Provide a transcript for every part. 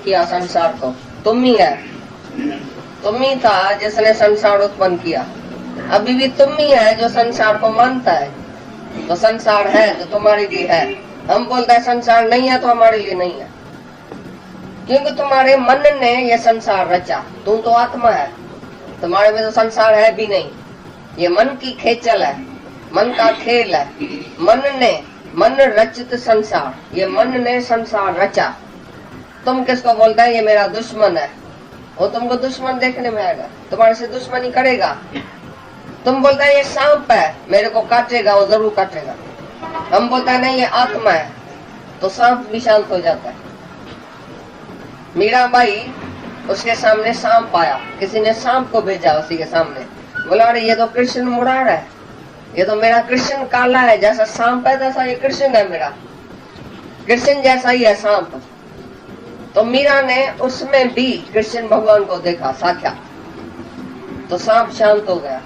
किया संसार को? तुम ही है। तुम ही था जिसने संसार उत्पन्न किया। अभी भी तुम ही है जो संसार को मानता है। तो संसार है तो तुम्हारे लिए है। हम बोलते हैं संसार नहीं है तो हमारे लिए नहीं है, क्योंकि तुम्हारे मन ने ये संसार रचा। तुम तो आत्मा है, तुम्हारे में तो संसार है भी नहीं। ये मन की खेचल है, मन का खेल है। मन रचित संसार, ये मन ने संसार रचा। तुम किसको बोलते है ये मेरा दुश्मन है? वो तुमको दुश्मन देखने में आएगा, तुम्हारे से दुश्मनी करेगा। तुम बोलते है ये सांप है, मेरे को काटेगा, वो जरूर काटेगा। हम बोलते हैं नहीं ये आत्मा है, तो सांप भी शांत हो जाता है। मीराबाई, उसके सामने सांप आया, किसी ने सांप को भेजा उसी के सामने। बोला अरे ये तो कृष्ण मुरार है, ये तो मेरा कृष्ण काला है, जैसा सांप है तैसा ये कृष्ण है मेरा, कृष्ण जैसा ही है सांप। तो मीरा ने उसमें भी कृष्ण भगवान को देखा साक्षात, तो सांप शांत हो गया,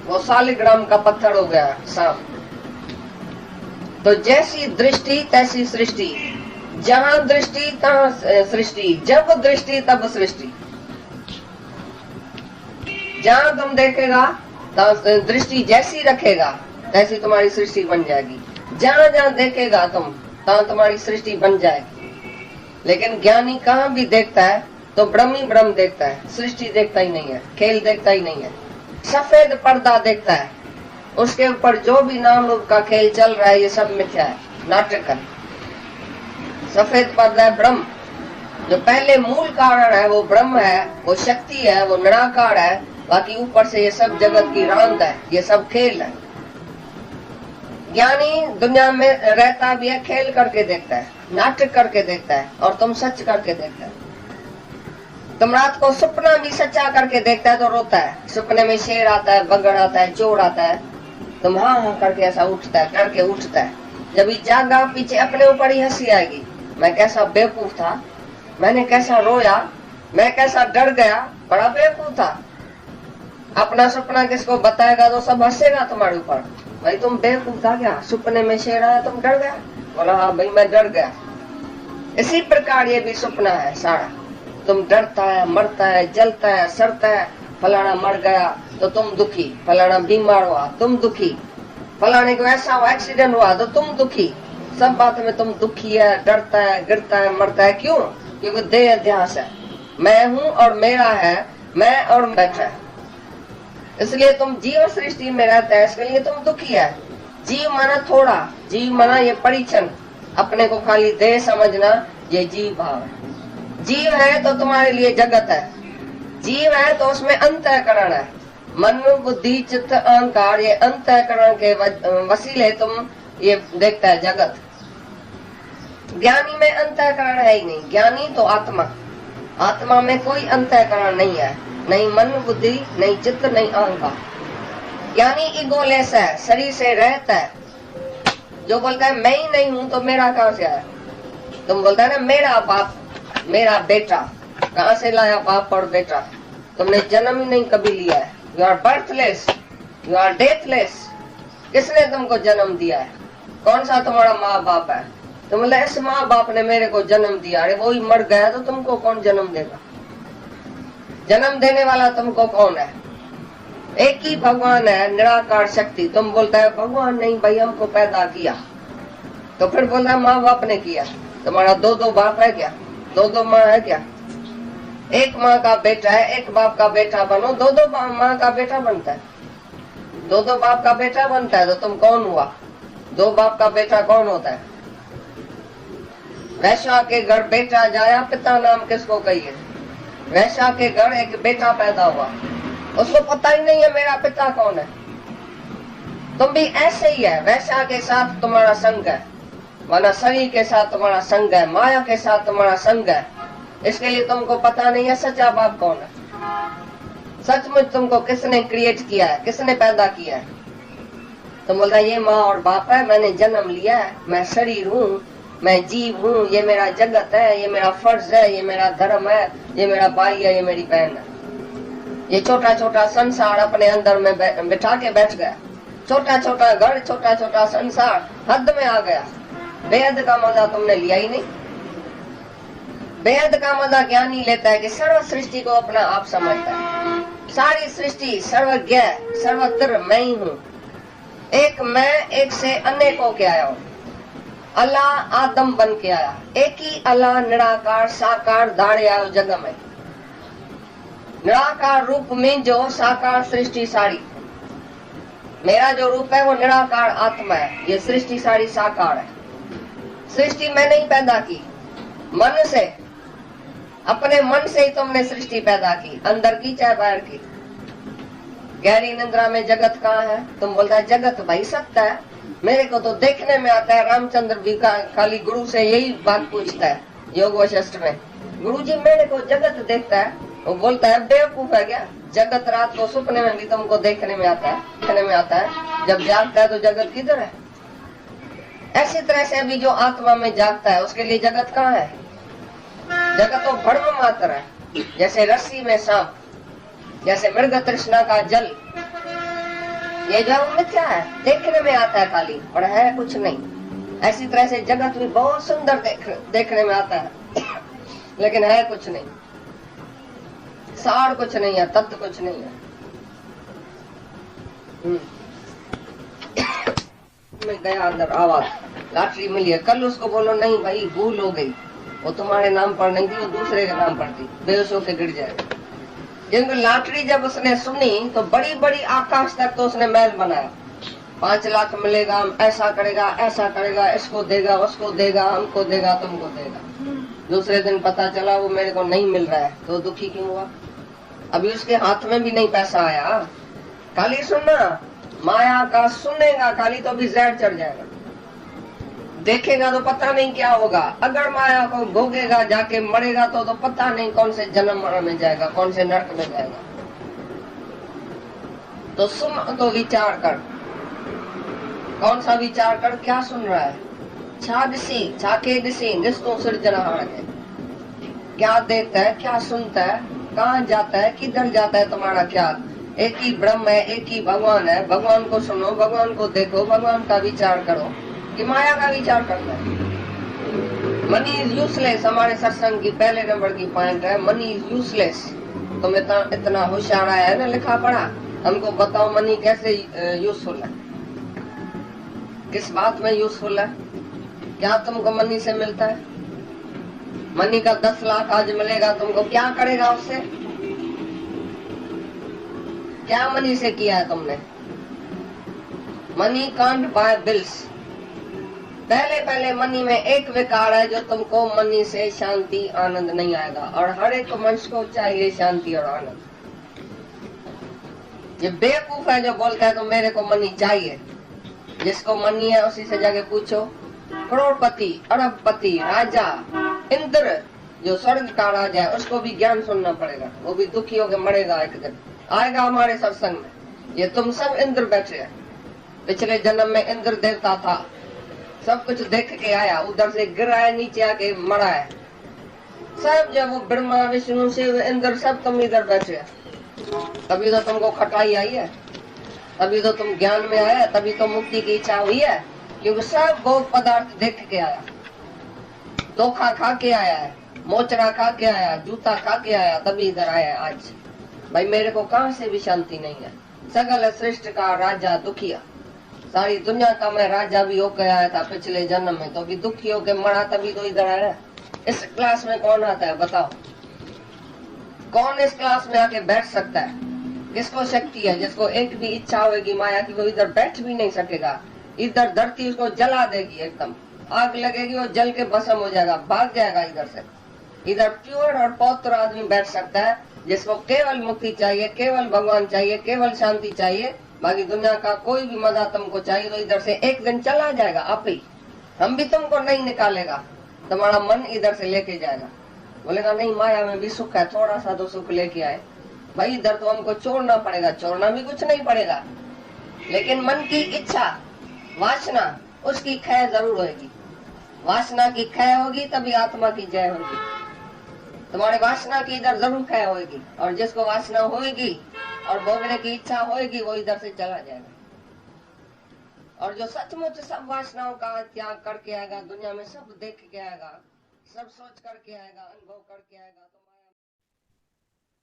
वो सालिग्राम का पत्थर हो गया सांप। तो जैसी दृष्टि तैसी सृष्टि, जहां दृष्टि तहां सृष्टि, जब दृष्टि तब सृष्टि। जहां तुम देखेगा दृष्टि जैसी रखेगा तैसी तुम्हारी सृष्टि बन जाएगी। जहां जहां देखेगा तुम तहां तुम्हारी सृष्टि बन जाएगी। लेकिन ज्ञानी कहाँ भी देखता है तो ब्रह्म ही ब्रह्म देखता है, सृष्टि देखता ही नहीं है, खेल देखता ही नहीं है। सफेद पर्दा देखता है, उसके ऊपर जो भी नाम रूप का खेल चल रहा है ये सब मिथ्या है, नाटक है। सफेद पर्दा है ब्रह्म, जो पहले मूल कारण है वो ब्रह्म है, वो शक्ति है, वो निराकार है। बाकी ऊपर से ये सब जगत की रांद है, ये सब खेल है। ज्ञानी दुनिया में रहता भी है, खेल करके देखता है, नाटक करके देखता है, और तुम सच करके देखता है। तुम रात को सपना भी सच्चा करके देखता है तो रोता है। सपने में शेर आता है, बगड़ आता है, चोर आता है, तुम हाँ हाँ करके ऐसा उठता है, करके उठता है। जब ये जागा पीछे अपने ऊपर ही हंसी आएगी, मैं कैसा बेवकूफ था, मैंने कैसा रोया, मैं कैसा डर गया, बड़ा बेवकूफ था। अपना सपना किसको बताएगा तो सब हंसेगा तुम्हारे ऊपर, भाई तुम बेवकूफ था क्या, सपने में शेर आया तुम डर गया। बोला हाँ भाई मैं डर गया। इसी प्रकार ये भी सपना है सारा। तुम डरता है, मरता है, जलता है, सड़ता है। फलाना मर गया तो तुम दुखी, फलाना बीमार हुआ तुम दुखी, फलाने को ऐसा हुआ एक्सीडेंट हुआ तो तुम दुखी। सब बात में तुम दुखी है, डरता है, गिरता है, मरता है। क्यों? क्योंकि देह अध्यास है, मैं हूँ और मेरा है, मैं और बैठा है। इसलिए तुम जीव सृष्टि में रहता है, इसके लिए तुम दुखी है। जीव माना थोड़ा, जीव माना ये परिचन, अपने को खाली देह समझना, ये जीव भाव है। जीव है तो तुम्हारे लिए जगत है, जीव है तो उसमें अंतःकरण है। मन बुद्धि चित्त अहंकार, ये अंतःकरण के वसीले तुम ये देखता है जगत। ज्ञानी में अंतःकरण है ही नहीं, ज्ञानी तो आत्मा, आत्मा में कोई अंतःकरण नहीं है, नहीं मन बुद्धि, नहीं चित्त, नहीं अहंकार। ज्ञानी ईगोलेस है, शरीर से रहता है। जो बोलता है मैं ही नहीं हूँ तो मेरा कहाँ से आया? तुम बोलता है ना मेरा बाप, मेरा बेटा, कहाँ से लाया बाप और बेटा? तुमने जन्म ही नहीं कभी लिया है। You are birthless, you are deathless. किसने तुमको जन्म दिया है? कौन सा तुम्हारा माँ बाप है? तुम बोले इस माँ बाप ने मेरे को जन्म दिया, अरे वो ही मर गया तो तुमको कौन जन्म देगा? जन्म देने वाला तुमको कौन है? एक ही भगवान है, निराकार शक्ति। तुम बोलता है भगवान नहीं भाई हमको पैदा किया, तो फिर बोलता है माँ बाप ने किया। तुम्हारा दो दो बाप है क्या? दो दो माँ है क्या? एक माँ का बेटा है, एक बाप का बेटा बनो, दो दो माँ का बेटा बनता है, दो दो बाप का बेटा बनता है। तो तुम कौन हुआ? दो बाप का बेटा कौन होता है? वैश्या के घर बेटा जाया, पिता नाम किसको कहिए? वैश्या के घर एक बेटा पैदा हुआ, उसको पता ही नहीं है मेरा पिता कौन है। तुम भी ऐसे ही है, वैश्या के साथ तुम्हारा संग है, माना शरीर के साथ तुम्हारा संग है, माया के साथ तुम्हारा संग है। इसके लिए तुमको पता नहीं है सच्चा बाप कौन है। सचमुच तुमको किसने क्रिएट किया है, किसने पैदा किया है? तुम बोलता है ये माँ और बाप है, मैंने जन्म लिया है, मैं शरीर हूँ, मैं जीव हूँ, ये मेरा जगत है, ये मेरा फर्ज है, ये मेरा धर्म है, ये मेरा भाई है, ये मेरी बहन है। ये छोटा छोटा संसार अपने अंदर में बिठा के बैठ गया। छोटा छोटा घर, छोटा छोटा संसार हद में आ गया। बेहद का मजा तुमने लिया ही नहीं। बेहद का मजा ज्ञानी लेता है कि सर्व सृष्टि को अपना आप समझता है। सारी सृष्टि सर्वज्ञ सर्वत्र मैं ही हूँ। एक मैं एक से अनेक होके आया हूँ। अल्लाह आदम बन के आया। एक ही अल्लाह निराकार साकार दाड़े आयो जग में। निराकार रूप में जो साकार सृष्टि सारी, मेरा जो रूप है वो निराकार आत्मा है। ये सृष्टि सारी साकार है। सृष्टि मैंने ही पैदा की मन से, अपने मन से ही तुमने सृष्टि पैदा की, अंदर की चाहे बाहर की। गहरी निद्रा में जगत कहाँ है? तुम बोलता है जगत भाई सत्य है, मेरे को तो देखने में आता है। रामचंद्र भी खाली गुरु से यही बात पूछता है योग वशिष्ठ में, गुरु जी मेरे को जगत देखता है। वो बोलता है बेवकूफ है क्या? जगत रात को सपने में भी तुमको देखने में आता है, देखने में आता है। जब जागता है तो जगत किधर है? ऐसी तरह से अभी जो आत्मा में जागता है उसके लिए जगत कहाँ है? जगत तो भ्रम मात्र है। जैसे रस्सी में सांप, जैसे मृग तृष्णा का जल, ये जो मिथ्या है, देखने में आता है खाली और है कुछ नहीं। ऐसी तरह से जगत भी बहुत सुंदर देखने में आता है लेकिन है कुछ नहीं, सार कुछ नहीं है, तत्व कुछ नहीं है। मैं गया अंदर, आवाज लॉटरी मिली है। कल उसको बोलो नहीं भाई भूल हो गई, वो तुम्हारे नाम पर नहीं थी, वो दूसरे के नाम पर थी, बेहोश होके गिर जाएगा। क्योंकि लॉटरी जब उसने सुनी तो बड़ी बड़ी आकाश तक तो उसने महल बनाया। 5 लाख मिलेगा, ऐसा करेगा, इसको देगा, उसको देगा, हमको देगा, तुमको देगा। दूसरे दिन पता चला वो मेरे को नहीं मिल रहा है, तो दुखी क्यों हुआ? अभी उसके हाथ में भी नहीं पैसा आया। खाली सुनना, माया का सुनेगा खाली तो भी जहर चढ़ जाएगा। देखेगा तो पता नहीं क्या होगा। अगर माया को भोगेगा जाके मरेगा तो पता नहीं कौन से जन्म मरण में जाएगा, कौन से नरक में जाएगा। तो सुन तो विचार कर, कौन सा विचार कर, क्या सुन रहा है? छाके दिसी निस्तो सृजनहार है। क्या देखता है, क्या सुनता है, कहाँ जाता है, किधर जाता है तुम्हारा ख्याल? एक ही ब्रह्म है, एक ही भगवान है। भगवान को सुनो, भगवान को देखो, भगवान का विचार करो कि माया का विचार करना है। मनी इज यूजलेस हमारे सत्संग की पहले नंबर की पॉइंट है, मनी इज यूजलेस। तुम इतना होशियार आया है ना, लिखा पढ़ा, हमको बताओ मनी कैसे यूजफुल है, किस बात में यूजफुल है? क्या तुमको मनी से मिलता है? मनी का 10 लाख आज मिलेगा तुमको, क्या करेगा उससे? क्या मनी से किया है तुमने? Money can't buy bills. पहले मनी में एक विकार है जो तुमको मनी से शांति आनंद नहीं आएगा, और हर एक मनुष्य को चाहिए शांति और आनंद। ये बेवकूफ है जो बोलता है तो मेरे को मनी चाहिए। जिसको मनी है उसी से जाके पूछो। करोड़पति, अरबपति, राजा, इंद्र जो स्वर्ग का राजा है, उसको भी ज्ञान सुनना पड़ेगा, वो भी दुखी होकर मरेगा। एक दिन आएगा हमारे सत्संग में। ये तुम सब इंद्र बैठे हैं, पिछले जन्म में इंद्र देवता था, सब कुछ देख के आया, उधर से गिरा है, नीचे आके मरा है सब। जब वो ब्रह्मा विष्णु शिव इंद्र सब तुम इधर बैठे हैं, तभी तो तुमको खटाई आई है, तभी तो तुम ज्ञान में आए, तभी तो मुक्ति की इच्छा हुई है। क्योंकि सब भोग पदार्थ देख के आया, धोखा खा के आया है, मोचरा खा के आया, जूता खा के आया, तभी इधर आया आज। भाई मेरे को कहाँ से भी शांति नहीं है। सगल श्रेष्ठ का राजा दुखिया, सारी दुनिया का मैं राजा भी होकर आया था पिछले जन्म में, तो भी दुखी होकर मरा, तभी तो इधर आया। इस क्लास में कौन आता है बताओ? कौन इस क्लास में आके बैठ सकता है? किसको शक्ति है? जिसको एक भी इच्छा होगी माया की, वो इधर बैठ भी नहीं सकेगा। इधर धरती उसको जला देगी, एकदम आग लगेगी, वो जल के भस्म हो जाएगा, भाग जाएगा इधर से। इधर प्योर और पवित्र आदमी बैठ सकता है, जिसको केवल मुक्ति चाहिए, केवल भगवान चाहिए, केवल शांति चाहिए। बाकी दुनिया का कोई भी मजा तुमको चाहिए तो इधर से एक दिन चला जाएगा आप ही। हम भी तुमको नहीं निकालेगा, तुम्हारा मन इधर से लेके जाएगा। बोलेगा नहीं माया में भी सुख है, थोड़ा सा तो सुख लेके आए। भाई इधर तो हमको छोड़ना पड़ेगा, छोड़ना भी कुछ नहीं पड़ेगा, लेकिन मन की इच्छा वासना उसकी क्षय जरूर होगी। वासना की क्षय होगी तभी आत्मा की जय होगी। तुम्हारे वासना की इधर जरूर क्षय होगी, और जिसको वासना होगी और भोगने की इच्छा होगी वो इधर से चला जाएगा। और जो सचमुच सब वासनाओं का त्याग करके आएगा, दुनिया में सब देख के आएगा, सब सोच करके आएगा, अनुभव करके आएगा। तो माया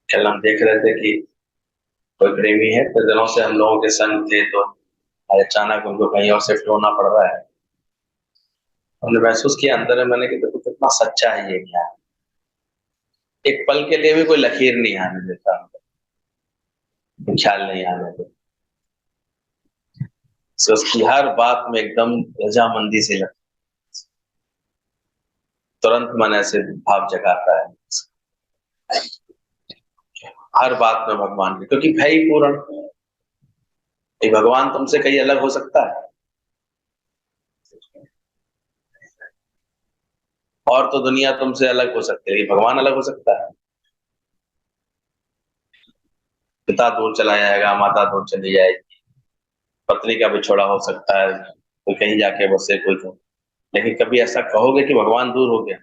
कल हम देख रहे थे कि कोई प्रेमी है, तो दिनों से हम लोगों के संग थे, तो अचानक उनको कहीं और शिफ्ट होना पड़ रहा है। हमने महसूस किया अंदर में, मैंने कि देखो कितना सच्चा है ये ज्ञान। एक पल के लिए भी कोई लकीर नहीं आने देता, ख्याल नहीं आने देता। So, उसकी हर बात में एकदम रजामंदी से लगती, तुरंत मन ऐसे भाव जगाता है हर बात में भगवान की, क्योंकि भय ही पूर्ण। ये भगवान तुमसे कहीं अलग हो सकता है? और तो दुनिया तुमसे अलग हो सकती है, ये भगवान अलग हो सकता है? पिता दूर चला जाएगा, माता दूर चली जाएगी, पत्नी का बिछोड़ा हो सकता है, कोई कहीं जाके बसे, कोई कहीं। लेकिन कभी ऐसा कहोगे कि भगवान दूर हो गया?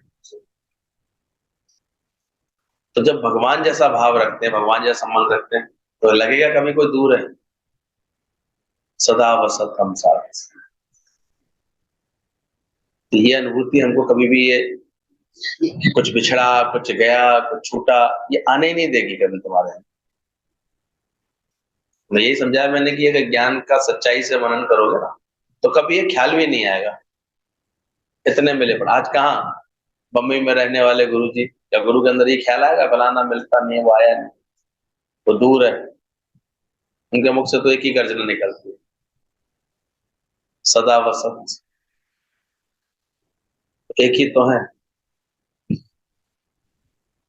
तो जब भगवान जैसा भाव रखते हैं, भगवान जैसा संबंध रखते हैं, तो लगेगा कभी कोई दूर है? सदा वसत हम साथ। तो ये अनुभूति हमको कभी भी, ये कुछ बिछड़ा, कुछ गया, कुछ छूटा, ये आने ही नहीं देगी कभी तुम्हारे। मैं यही समझाया मैंने कि अगर ज्ञान का सच्चाई से मनन करोगे ना, तो कभी ये ख्याल भी नहीं आएगा इतने मिले। पर आज कहाँ बम्बई में रहने वाले गुरु जी या गुरु के अंदर ये ख्याल आएगा फलाना मिलता नहीं है, वो आया नहीं, वो दूर है? उनके मुख से तो एक ही गर्जना निकलती है, सदा वसत। एक ही तो है।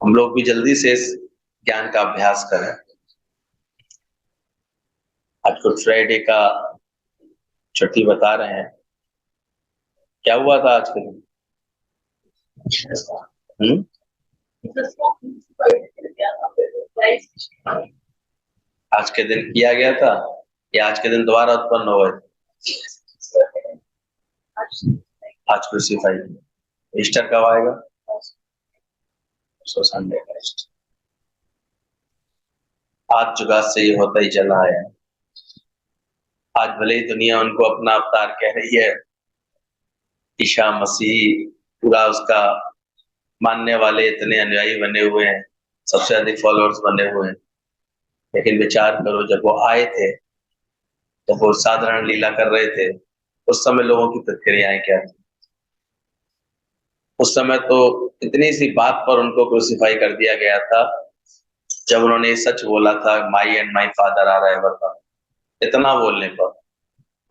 हम लोग भी जल्दी से इस ज्ञान का अभ्यास करें। आज गुड फ्राइडे का छुट्टी बता रहे हैं, क्या हुआ था आज के दिन? हम्म? आज के दिन किया गया था या आज के दिन दोबारा उत्पन्न हुआ है? आज क्रूसीफाई। ईस्टर कब आएगा? सो संडे का ईस्टर। आज जुगात से ये होता ही चला है। आज भले ही दुनिया उनको अपना अवतार कह रही है, ईशा मसीह, पूरा उसका मानने वाले इतने अनुयायी बने हुए हैं, सबसे अधिक फॉलोअर्स बने हुए हैं। लेकिन विचार करो, जब वो आए थे, जब वो साधारण लीला कर रहे थे, उस समय लोगों की प्रतिक्रियाएं क्या थी? उस समय तो इतनी सी बात पर उनको क्रूसीफाई कर दिया गया था, जब उन्होंने सच बोला था, my and my father are ever का, इतना बोलने पर।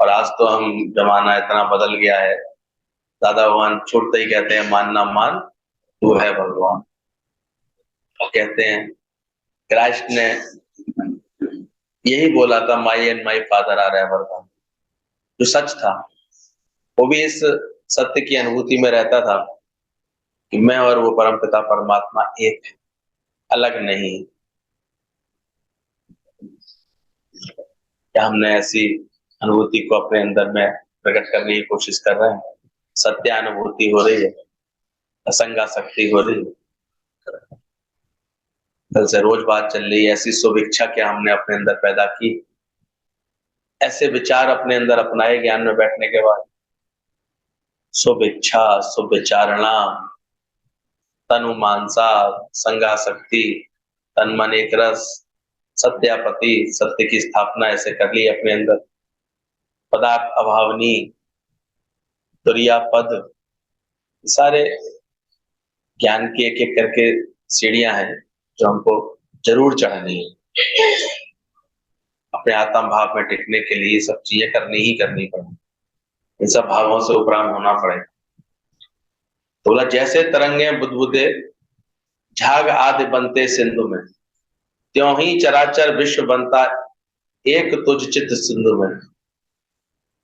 और आज तो हम जमाना इतना बदल गया है, दादा भगवान छूटते ही कहते हैं मान ना मान, तू है भगवान। और कहते हैं क्राइस्ट ने यही बोला था, my and my father are ever का, जो सच था। वो भी इस सत्य की अनुभूति में रहता था कि मैं और वो परमपिता परमात्मा एक है, अलग नहीं। क्या हमने ऐसी अनुभूति को अपने अंदर में प्रकट करने की कोशिश कर रहे हैं? सत्य अनुभूति हो रही है, असंगा शक्ति हो रही है। कल से रोज बात चल रही है, ऐसी शुभ इच्छा क्या हमने अपने अंदर पैदा की? ऐसे विचार अपने अंदर अपनाए ज्ञान में बैठने के बाद? शुभ इच्छा, शुभ विचारणा, तनु मानसा, संगा शक्ति, तन मन एक रस, सत्यापति, सत्य की स्थापना ऐसे कर ली अपने अंदर। पदार्थ अभावनी, तुरिया पद, सारे ज्ञान की एक एक करके सीढ़ियां हैं जो हमको जरूर चढ़नी है। अपने आत्म भाव में टिकने के लिए सब चीजें करनी पड़ेगी, इन सब भावों से उपराम होना पड़ेगा। तो बोला जैसे तरंगे बुदबुदे झाग आदि बनते सिंधु में, त्यों ही चराचर विश्व बनता एक तुझ चित सिंधु में।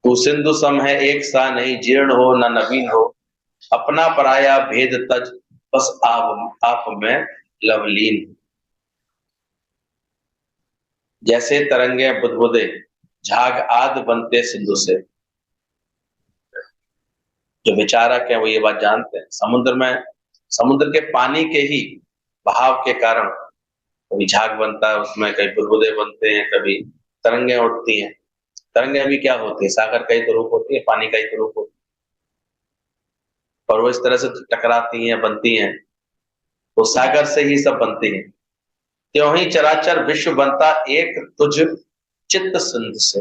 तू सिंधु सम है एक सा नहीं, जीर्ण हो न नवीन हो, अपना पराया भेद तज, बस आप में लवलीन। जैसे तरंगे बुदबुदे झाग आदि बनते सिंधु से। जो विचारक है वो ये बात जानते हैं, समुद्र में, समुद्र के पानी के ही बहाव के कारण कभी झाग बनता है, उसमें कई बुदबुदे बनते हैं, कभी तरंगे उठती हैं। तरंगे अभी क्या होती है? सागर का ही तो रूप होती है, पानी का ही तो रूप होती और वो इस तरह से टकराती हैं, बनती हैं, वो सागर से ही सब बनती हैं। त्यों ही चराचर विश्व बनता एक तुझ चित्त सिंधु से।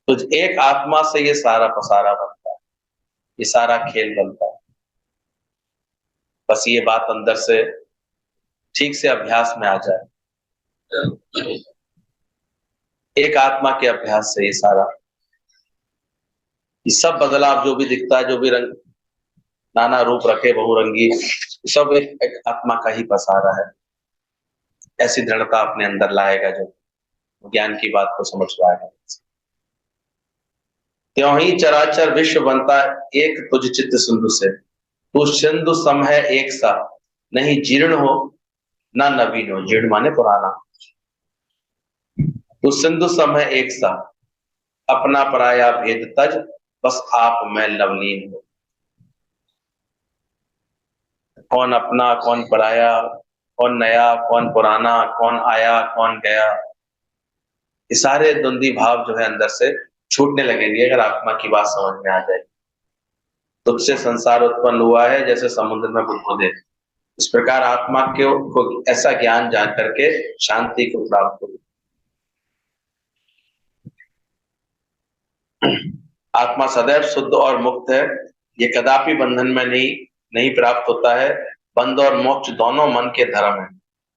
तुझ एक आत्मा से ये सारा पसारा बनता है, ये सारा खेल बनता है। बस ये बात अंदर से ठीक से अभ्यास में आ जाए। एक आत्मा के अभ्यास से ये सारा, ये सब बदलाव जो भी दिखता है, जो भी रंग, नाना रूप रखे बहुरंगी, सब एक आत्मा का ही पसारा है। ऐसी दृढ़ता अपने अंदर लाएगा जो ज्ञान की बात को समझ पाएगा। त्यों ही चराचर विश्व बनता एक तुझ चित्त सिंधु से। तू सिंधु सम है एक सा, नहीं जीर्ण हो ना नवीन हो। जीर्ण माने पुराना। तू सिंधु सम है एक सा, अपना पराया भेद तज, बस आप में लवलीन हो। कौन अपना, कौन पराया, कौन नया, कौन पुराना, कौन आया, कौन गया, ये सारे द्वंद्वी भाव जो है अंदर से छूटने लगेंगे अगर आत्मा की बात समझ में आ जाए। तुझसे संसार उत्पन्न हुआ है जैसे समुद्र में बुदबुदे। इस प्रकार आत्मा को ऐसा ज्ञान जान करके शांति को प्राप्त हो। आत्मा सदैव शुद्ध और मुक्त है, ये कदापि बंधन में नहीं प्राप्त होता है। बंध और मोक्ष दोनों मन के धर्म है।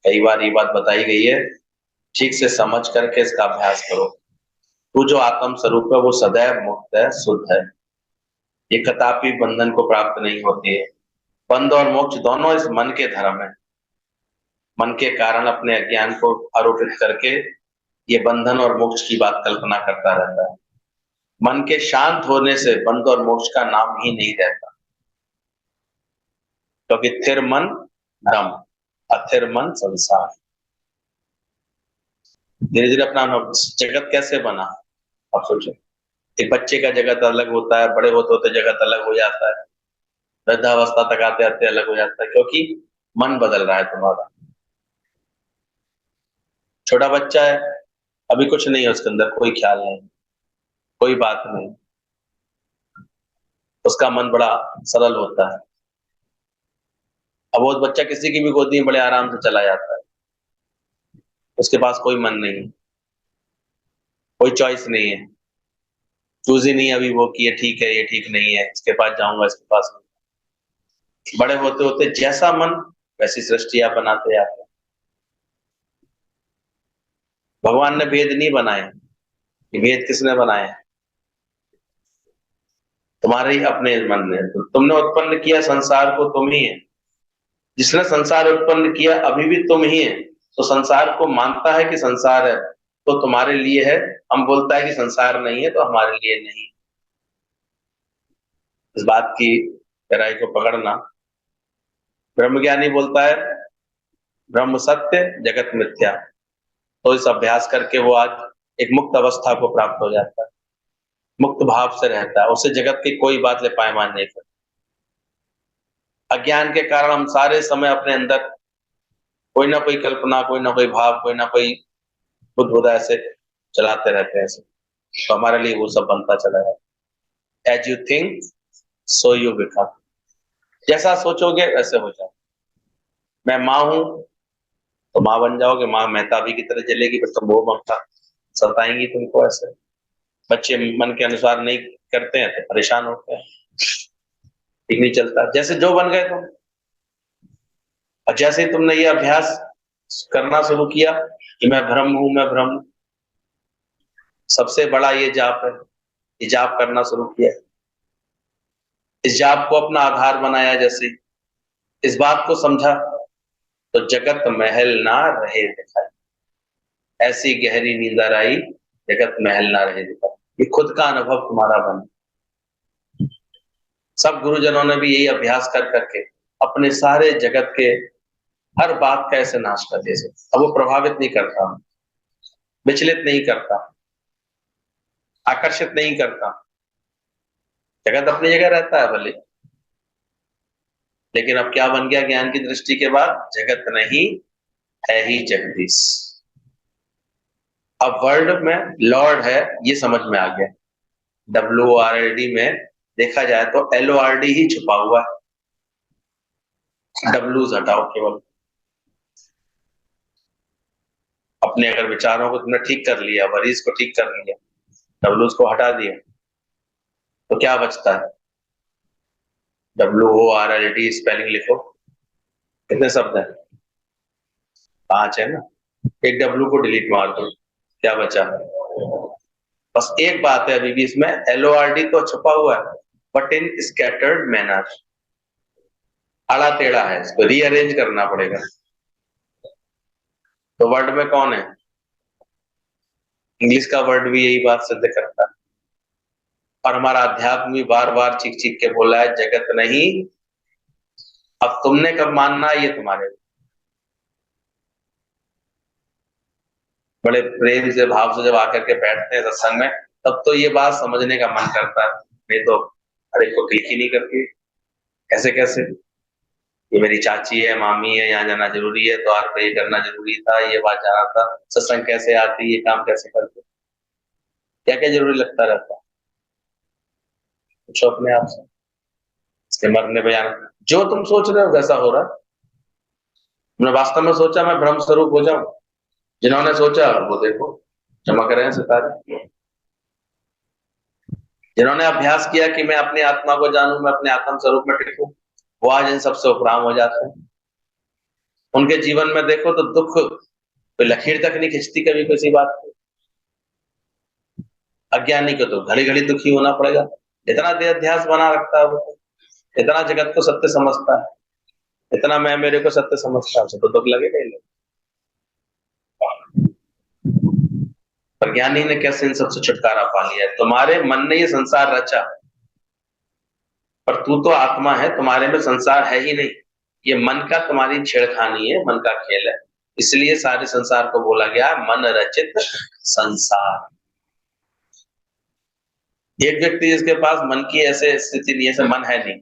कई बार ये बात बताई गई है, ठीक से समझ करके इसका अभ्यास करो। तू जो आत्म स्वरूप है वो सदैव मुक्त है, शुद्ध है, ये कदापि बंधन को प्राप्त नहीं होती है। बंध और मोक्ष दोनों इस मन के धर्म है। मन के कारण अपने अज्ञान को आरोपित करके ये बंधन और मोक्ष की बात कल्पना करता रहता है। मन के शांत होने से बंध और मोक्ष का नाम ही नहीं रहता, क्योंकि थिर मन धर्म, अथिर मन संसार। धीरे धीरे अपना जगत कैसे बना, अब सोचो। एक बच्चे का जगत अलग होता है, बड़े होते होते जगत अलग हो जाता है, वृद्धावस्था तक आते आते अलग हो जाता है, क्योंकि मन बदल रहा है तुम्हारा। छोटा बच्चा है, अभी कुछ नहीं है उसके अंदर, कोई ख्याल नहीं, कोई बात नहीं, उसका मन बड़ा सरल होता है। अब वो बच्चा किसी की भी गोदी में बड़े आराम से चला जाता है, उसके पास कोई मन नहीं, कोई चॉइस नहीं है, चूज ही नहीं अभी वो कि ये ठीक है, ये ठीक नहीं है, इसके पास जाऊंगा, इसके पास नहीं। बड़े होते होते जैसा मन वैसी सृष्टि आप बनाते आते हैं। भगवान ने भेद नहीं बनाए, ये भेद किसने बनाए? तुम्हारे ही अपने मन ने। तो तुमने उत्पन्न किया संसार को, तुम ही है। जिसने संसार उत्पन्न किया अभी भी तुम ही है। तो संसार को मानता है कि संसार है तो तुम्हारे लिए है, हम बोलता है कि संसार नहीं है तो हमारे लिए नहीं। इस बात की गहराई को पकड़ना। ब्रह्मज्ञानी बोलता है ब्रह्म सत्य जगत मिथ्या, तो इस अभ्यास करके वो आज एक मुक्त अवस्था को प्राप्त हो जाता है, मुक्त भाव से रहता है, उसे जगत की कोई बात ले पायमान नहीं करता। अज्ञान के कारण हम सारे समय अपने अंदर कोई ना कोई कल्पना, कोई ना कोई भाव, कोई ना कोई बुद्ध ऐसे चलाते रहते हैं ऐसे, तो हमारे लिए वो सब बनता चला है। As you think so you become. जैसा सोचोगे वैसे हो जाओ। मैं माँ हूं तो माँ बन जाओगे, माँ मेहताबी की तरह चलेगी, फिर तुम वो ममता सताएंगी तुमको। ऐसे बच्चे मन के अनुसार नहीं करते हैं तो परेशान होते हैं, ठीक नहीं चलता। जैसे जो बन गए तुम, और जैसे ही तुमने ये अभ्यास करना शुरू किया कि मैं ब्रह्म हूं, मैं ब्रह्म, सबसे बड़ा ये जाप है, ये जाप करना शुरू किया, इस जाप को अपना आधार बनाया, जैसे इस बात को समझा तो जगत महल ना रहे दिखाई। ऐसी गहरी नींदर आई, जगत महल ना रहे दिखाई। ये खुद का अनुभव तुम्हारा बन। सब गुरुजनों ने भी यही अभ्यास कर करके अपने सारे जगत के हर बात का ऐसे नाश कर दिया। अब वो प्रभावित नहीं करता, विचलित नहीं करता, आकर्षित नहीं करता। जगत अपनी जगह रहता है भले, लेकिन अब क्या बन गया ज्ञान की दृष्टि के बाद? जगत नहीं है ही जगदीश। अब वर्ल्ड में लॉर्ड है, ये समझ में आ गया। WORLD में देखा जाए तो LORD ही छुपा हुआ है, डब्ल्यूज हटाओ केवल। अपने अगर विचारों को तुमने ठीक कर लिया, वरीज को ठीक कर लिया, डब्ल्यूज को हटा दिया, तो क्या बचता है? WORLD स्पेलिंग लिखो, कितने शब्द है? 5 है ना। एक डब्ल्यू को डिलीट मार दो, क्या बचा? बस एक बात है अभी भी इसमें, LORD तो छुपा हुआ है, बट इन स्कैटर्ड मैनर, आड़ा टेढ़ा है, इसको रीअरेंज करना पड़ेगा। तो वर्ड में कौन है? इंग्लिश का वर्ड भी यही बात सिद्ध करता है। और हमारा अध्यात्म भी बार बार चीख चीख के बोला है, जगत नहीं, अब तुमने कब मानना है ये तुम्हारे। बड़े प्रेम से भाव से जब आकर के बैठते हैं सत्संग में, तब तो ये बात समझने का मन करता है, नहीं तो अरे को क्लिक ही नहीं करती, कैसे कैसे, ये मेरी चाची है, मामी है, यहाँ जाना जरूरी है, द्वार पे ये करना जरूरी था, ये बात जाना था, सत्संग कैसे आती, ये काम कैसे करते, क्या क्या जरूरी लगता रहता है। पूछो अपने आप से, इसके मरने पे जाना, जो तुम सोच रहे हो वैसा हो रहा है। तुमने वास्तव में सोचा मैं ब्रह्म स्वरूप हो जाऊं? जिन्होंने सोचा वो देखो चमक रहे हैं सितारे। जिन्होंने अभ्यास किया कि मैं अपनी आत्मा को जानूं, मैं अपने आत्म स्वरूप में टिकूं, वो आज इन सबसे उपराम हो जाते हैं। उनके जीवन में देखो तो दुख कोई लकीर तक नहीं खिंचती कभी किसी बात को। अज्ञानी को तो घड़ी घड़ी दुखी होना पड़ेगा, इतना देहाध्यास बना रखता है वो, इतना जगत को सत्य समझता है, इतना मैं मेरे को सत्य समझता है, तो दुख लगेगा ही नहीं। पर ज्ञानी ने कैसे इन सबसे छुटकारा पा लिया है? तुम्हारे मन ने ये संसार रचा, पर तू तो आत्मा है, तुम्हारे में संसार है ही नहीं, ये मन का तुम्हारी छेड़खानी है, मन का खेल है, इसलिए सारे संसार को बोला गया मन रचित संसार। एक व्यक्ति जिसके पास मन की ऐसे स्थिति नहीं, ऐसे मन है नहीं,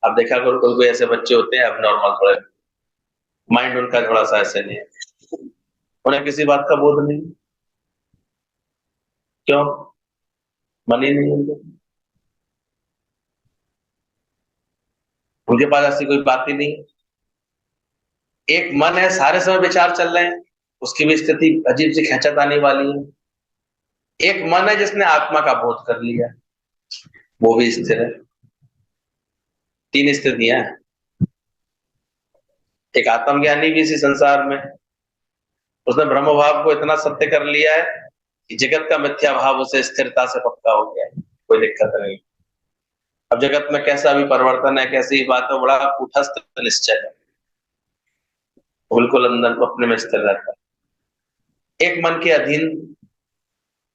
अब देखा करो कोई कोई ऐसे बच्चे होते हैं अब नॉर्मल, थोड़े माइंड उनका थोड़ा सा ऐसे नहीं है, उन्हें किसी बात का बोध नहीं। क्यों? मन ही नहीं उनके, उनके पास ऐसी कोई बात ही नहीं। एक मन है, सारे समय विचार चल रहे हैं, उसकी भी स्थिति अजीब सी खेचत आने वाली है। एक मन है जिसने आत्मा का बोध कर लिया, वो भी स्थिर है। 3 स्थितियां हैं। एक आत्मज्ञानी भी इसी संसार में, उसने ब्रह्म भाव को इतना सत्य कर लिया है कि जगत का मिथ्या भाव उसे स्थिरता से पक्का हो गया है, कोई दिक्कत नहीं। अब जगत में कैसा भी परिवर्तन है, कैसी बात है, बड़ा कूटस्थ निश्चय है, बिल्कुल अंदर को अपने में स्थिर रहता है। एक मन के अधीन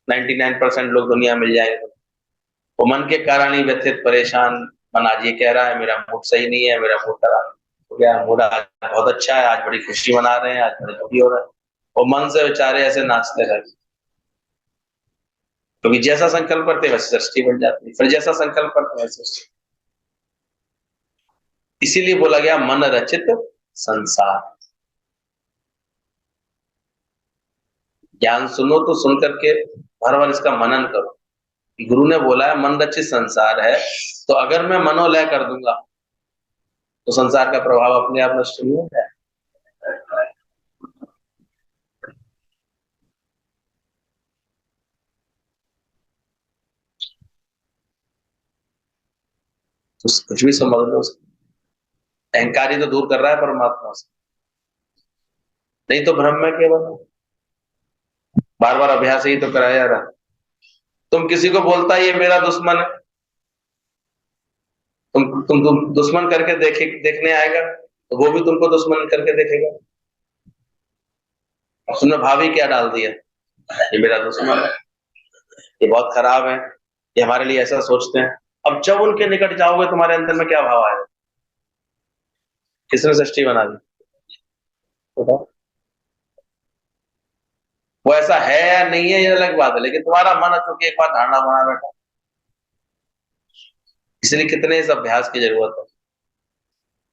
99% लोग दुनिया मिल जाएंगे, वो मन के कारण ही व्यथित परेशान, मन आज ये कह रहा है मेरा मूड सही नहीं है, मेरा मूड खराब हो गया, मूड आज बहुत अच्छा है, आज बड़ी खुशी मना रहे हैं, आज बड़े दुखी हो रहे हैं, वो मन से बेचारे ऐसे नाचते रहते, क्योंकि जैसा संकल्प करते वैसे सृष्टि बन जाती है, फिर जैसा संकल्प करते वैसे सृष्टि। इसीलिए बोला गया मन रचित संसार। ज्ञान सुनो तो सुन करके हर बार इसका मनन करो। गुरु ने बोला है मन रचित संसार है, तो अगर मैं मनोलय कर दूंगा तो संसार का प्रभाव अपने आप नष्ट नहीं हो जाए। तो कुछ भी समझ लो, अहंकारी तो दूर कर रहा है परमात्मा से, नहीं तो ब्रह्म में केवल बार बार अभ्यास ही तो कराया जा रहा। तुम किसी को बोलता है ये मेरा दुश्मन है, तुम दुश्मन करके देखने आएगा तो वो भी तुमको दुश्मन करके देखेगा। अब तुमने भावी क्या डाल दिया, ये मेरा दुश्मन है, ये बहुत खराब है, ये हमारे लिए ऐसा सोचते हैं। अब जब उनके निकट जाओगे तुम्हारे अंदर में क्या भाव आएगा? किसने सृष्टि बना दी? वो ऐसा है या नहीं है ये अलग बात है, लेकिन तुम्हारा मन चूंकि एक बार धारणा बना बैठा, इसलिए कितने इस अभ्यास की जरूरत है।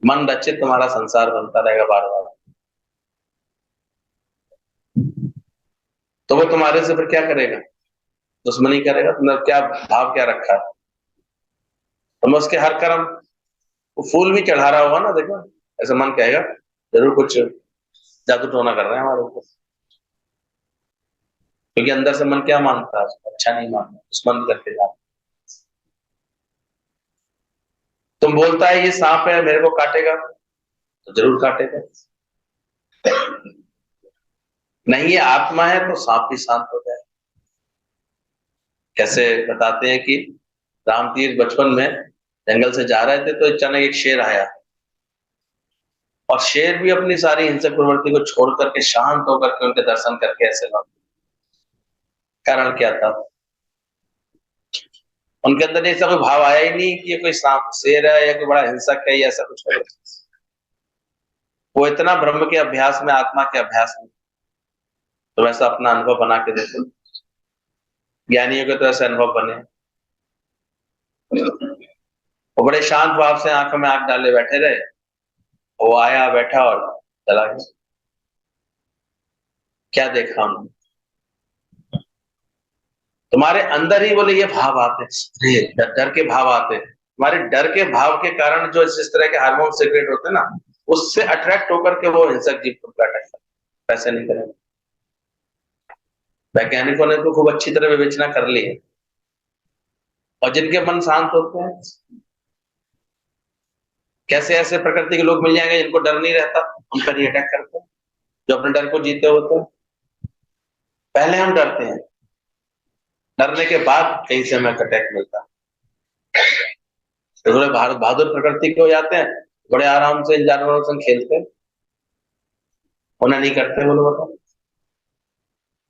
मन रचित तुम्हारा संसार बनता रहेगा बार बार, तो वो तुम्हारे से फिर क्या करेगा? दुश्मनी करेगा। तुमने क्या भाव क्या रखा है? तो मैं उसके हर कर्म, वो फूल भी चढ़ा रहा होगा ना, देखो ऐसा मन कहेगा जरूर कुछ जादू टोना कर रहे हैं हमारे ऊपर, क्योंकि अंदर से मन क्या मानता है, अच्छा नहीं मानता, दुश्मन करके जाता। तुम बोलता है ये सांप है मेरे को काटेगा, तो जरूर काटेगा। नहीं ये आत्मा है तो सांप भी शांत हो जाए। कैसे बताते हैं कि रामतीर्थ बचपन में जंगल से जा रहे थे तो अचानक एक शेर आया, और शेर भी अपनी सारी हिंसक प्रवृत्ति को छोड़ करके शांत होकर के उनके दर्शन करके ऐसे लौट। कारण क्या था? उनके अंदर ऐसा कोई भाव आया ही नहीं कि ये कोई सांप शेर है या कोई बड़ा हिंसक है या ऐसा कुछ है। वो इतना ब्रह्म के अभ्यास में, आत्मा के अभ्यास में। तो वैसा अपना अनुभव बना के देखो, ज्ञानियों के तो ऐसे अनुभव बने। वो बड़े शांत भाव से आंखों में आंख डाले बैठे रहे, वो आया बैठा और चला गया। क्या देखा उन्होंने? तुम्हारे अंदर ही बोले ये भाव आते, डर डर के भाव आते। तुम्हारे डर के भाव के कारण जो इस तरह के हार्मोन सीक्रेट होते हैं ना, उससे अट्रैक्ट होकर के वो हिंसक जीव को अटैक करते, पैसे नहीं करेंगे। वैज्ञानिकों ने तो खूब अच्छी तरह विवेचना कर ली है, और जिनके मन शांत होते हैं, कैसे ऐसे प्रकृति के लोग मिल जाएंगे जिनको डर नहीं रहता, उन पर ही अटैक करते हैं, जो अपने डर को जीते होते हैं। पहले हम डरते हैं, डरने के बाद कहीं से हमें अटैक मिलता। तो भारत बहादुर प्रकृति के हो जाते हैं, बड़े आराम से इन जानवरों से खेलते हैं, उन्हें नहीं करते वो लोग।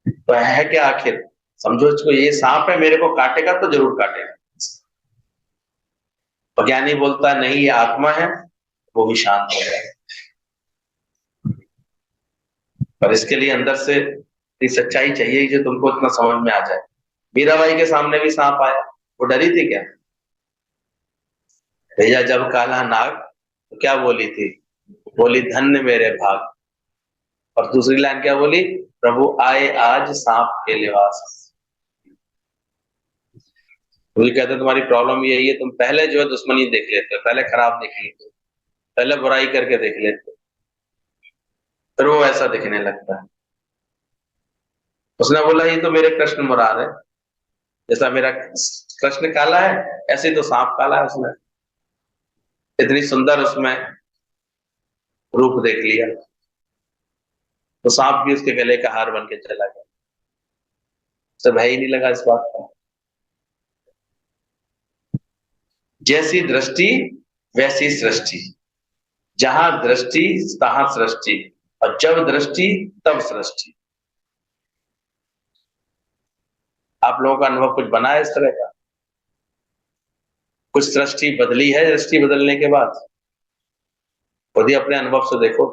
तो है क्या आखिर? समझो इसको, ये सांप है मेरे को काटेगा तो जरूर काटेगा। तो ज्ञानी बोलता नहीं ये आत्मा है, वो भी शांत हो जाए। पर इसके लिए अंदर से सच्चाई चाहिए जो तुमको इतना समझ में आ जाए। मीराबाई के सामने भी सांप आया, वो डरी थी क्या? भैया जब काला नाग, तो क्या बोली थी? बोली धन्य मेरे भाग। और दूसरी लाइन क्या बोली? प्रभु आए आज सांप के लिबास। वो कहते तुम्हारी प्रॉब्लम यही है, तुम पहले जो है दुश्मनी देख लेते हो, पहले खराब देख लेते हो, पहले बुराई करके देख लेते हो, फिर वो ऐसा दिखने लगता है। उसने बोला ये तो मेरे कृष्ण मुरार है, जैसा मेरा कृष्ण काला है ऐसे ही तो सांप काला है। उसने इतनी सुंदर उसमें रूप देख लिया, तो सांप भी उसके गले का हार बन के चला गया। उसे भय ही नहीं लगा इस बात का। जैसी दृष्टि वैसी सृष्टि, जहां दृष्टि तहां सृष्टि, और जब दृष्टि तब सृष्टि। आप लोगों का अनुभव कुछ बना है इस तरह का? कुछ सृष्टि बदली है दृष्टि बदलने के बाद? खुद ही अपने अनुभव से देखो।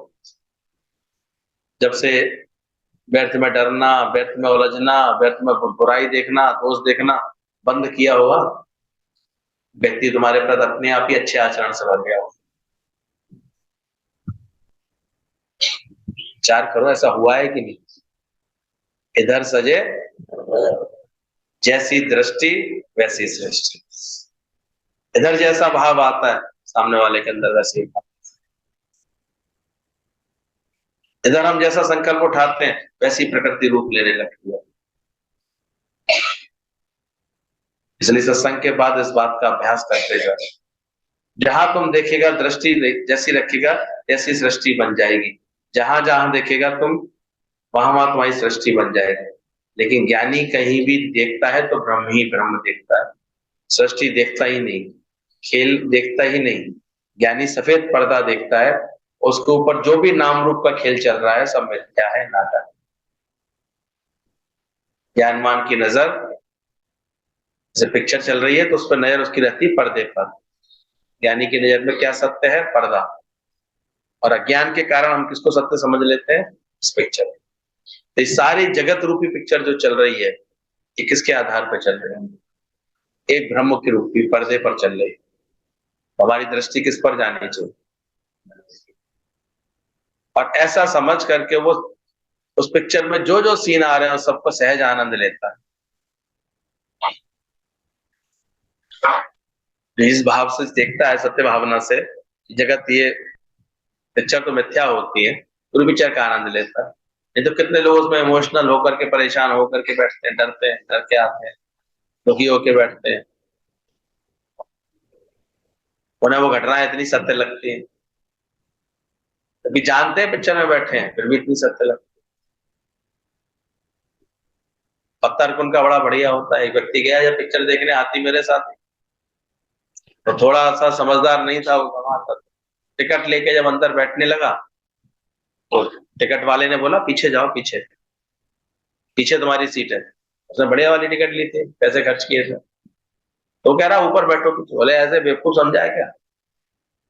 जब से व्यर्थ में डरना, व्यर्थ में उलझना, व्यर्थ में बुराई देखना, दोष देखना बंद किया होगा, व्यक्ति तुम्हारे प्रति अपने आप ही अच्छे आचरण से भर गया हो। विचार करो ऐसा हुआ है कि नहीं? इधर सजे जैसी दृष्टि वैसी सृष्टि। इधर जैसा भाव आता है सामने वाले के अंदर वैसे ही। इधर हम जैसा संकल्प उठाते हैं वैसी प्रकृति रूप लेने लगती है। इसलिए सत्संग के बाद इस बात का अभ्यास करते जाओ। जहां तुम देखेगा दृष्टि जैसी रखेगा ऐसी सृष्टि बन जाएगी। जहां जहां देखेगा तुम, वहां वहां तुम्हारी सृष्टि बन जाएगी। लेकिन ज्ञानी कहीं भी देखता है तो ब्रह्म ही ब्रह्म देखता है, सृष्टि देखता ही नहीं, खेल देखता ही नहीं। ज्ञानी सफेद पर्दा देखता है, उसके ऊपर जो भी नाम रूप का खेल चल रहा है सब मिथ्या है, नाटक। ज्ञानवान की नजर जैसे पिक्चर चल रही है तो उस पर नजर उसकी रहती है पर्दे पर। ज्ञानी की नजर में क्या सत्य है? पर्दा। और अज्ञान के कारण हम किसको सत्य समझ लेते हैं? इस पिक्चर। तो इस सारी जगत रूपी पिक्चर जो चल रही है, ये किसके आधार पर चल रही है? एक ब्रह्म की रूपी पर्दे पर चल रही है। हमारी दृष्टि किस पर जानी चाहिए? और ऐसा समझ करके वो उस पिक्चर में जो जो सीन आ रहे हैं सबको सहज आनंद लेता है। इस भाव से देखता है, सत्य भावना से, जगत ये पिक्चर तो मिथ्या होती है, पूरी पिक्चर का आनंद लेता है। नहीं तो कितने लोग उसमें इमोशनल होकर के, परेशान होकर के बैठते हैं, डरते हैं, डर के आते हैं, दुखी होके बैठते हैं, उन्हें वो घटनाएं इतनी सत्य लगती है, क्योंकि जानते हैं पिक्चर में बैठे हैं, फिर भी इतनी सत्य लगती है। और तर्क उनका बड़ा बढ़िया होता है। एक व्यक्ति गया जब पिक्चर देखने, हाथी मेरे साथ, तो थोड़ा सा समझदार नहीं था वो, कमाल था। टिकट लेके जब अंदर बैठने लगा तो टिकट वाले ने बोला पीछे जाओ, पीछे, पीछे तुम्हारी सीट है। उसने बढ़िया वाली टिकट ली थी, पैसे खर्च किए थे, तो कह रहा ऊपर बैठो पीछे। बोले ऐसे बेवकूफ समझा है क्या?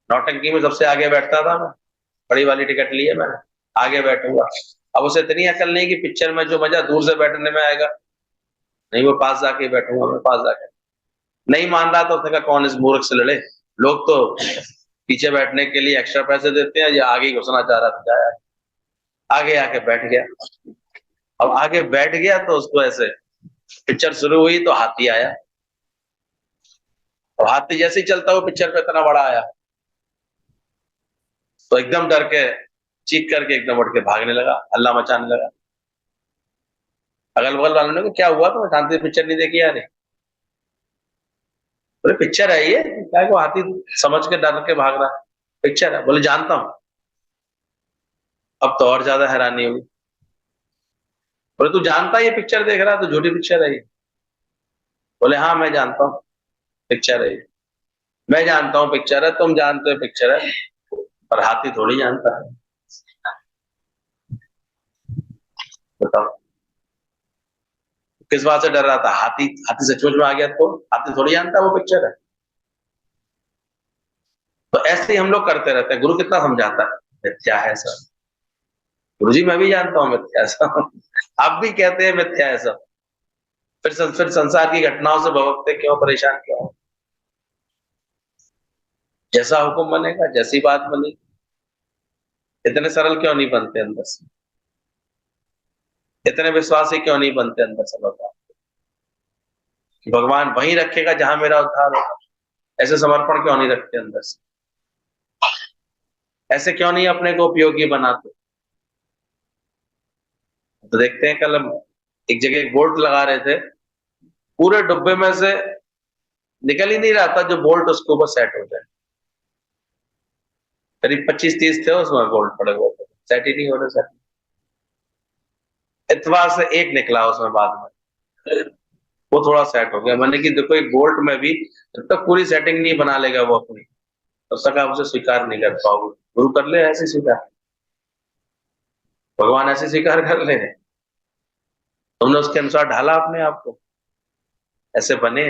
नौटंकी में सबसे आगे बैठता था मैं, बड़ी वाली टिकट ली है मैंने, आगे बैठूंगा। अब उसे इतनी अकल नहीं कि पिक्चर में जो मजा दूर से बैठने में आएगा, नहीं वो पास जाके बैठूंगा, मैं पास जाके। नहीं मान रहा तो उसने कहा कौन इस मूर्ख से लड़े, लोग तो पीछे बैठने के लिए एक्स्ट्रा पैसे देते हैं, ये आगे घुसना चाह रहा था, जाया आगे आके बैठ गया। अब आगे बैठ गया तो उसको ऐसे, पिक्चर शुरू हुई तो हाथी आया, और हाथी जैसे ही चलता हुआ पिक्चर पे इतना बड़ा आया, तो एकदम डर के चीख करके एकदम उठ के भागने लगा, हल्ला मचाने लगा। अगल बगल वालों ने कहा क्या हुआ, तो शांति पिक्चर नहीं देखी यार? बोले पिक्चर है ये, क्या है, वो हाथी समझ के डर के भाग रहा है, पिक्चर है। बोले जानता हूं। अब तो और ज्यादा हैरानी हुई। बोले तू जानता है ये पिक्चर देख रहा है, तो झूठी पिक्चर है ये? बोले हाँ मैं जानता हूँ पिक्चर है ये, मैं जानता हूँ पिक्चर है, तुम जानते हो पिक्चर है, पर हाथी थोड़ी जानता है। बताओ किस बात से डर रहा था? हाथी, हाथी सचमुच में आ गया तो हाथी थोड़ी जानता है वो पिक्चर है। तो ऐसे ही हम लोग करते रहते हैं। गुरु कितना समझाता है मिथ्या है सब, गुरु जी मैं भी जानता हूँ मिथ्या है सब, आप भी कहते हैं मिथ्या है सब, फिर संसार की घटनाओं से भवकते क्यों, परेशान क्यों हो? जैसा हुक्म बनेगा, जैसी बात बनेगी। इतने सरल क्यों नहीं बनते अंदर से? इतने विश्वासी क्यों नहीं बनते अंदर से भगवान कि भगवान वहीं रखेगा जहां मेरा उद्धार होगा? ऐसे समर्पण क्यों नहीं रखते अंदर से? ऐसे क्यों नहीं अपने को उपयोगी बनाते? तो देखते हैं, कल हम एक जगह एक बोल्ट लगा रहे थे, पूरे डब्बे में से निकल ही नहीं रहा था जो बोल्ट उसके ऊपर सेट हो जाए। करीब 25-30 थे उसमें बोल्ट पड़े हुए थे, सेट ही नहीं हो रहे, सेट। इतवार से एक निकला उसमें बाद में, वो थोड़ा सेट हो गया। मैंने कि देखो एक बोल्ट में भी जब तक पूरी सेटिंग नहीं बना लेगा वो अपनी, तब तक आप उसे स्वीकार नहीं कर पाओगे। गुरु कर ले ऐसे स्वीकार, भगवान ऐसे स्वीकार कर ले, तुमने उसके अनुसार ढाला अपने आप को, ऐसे बने।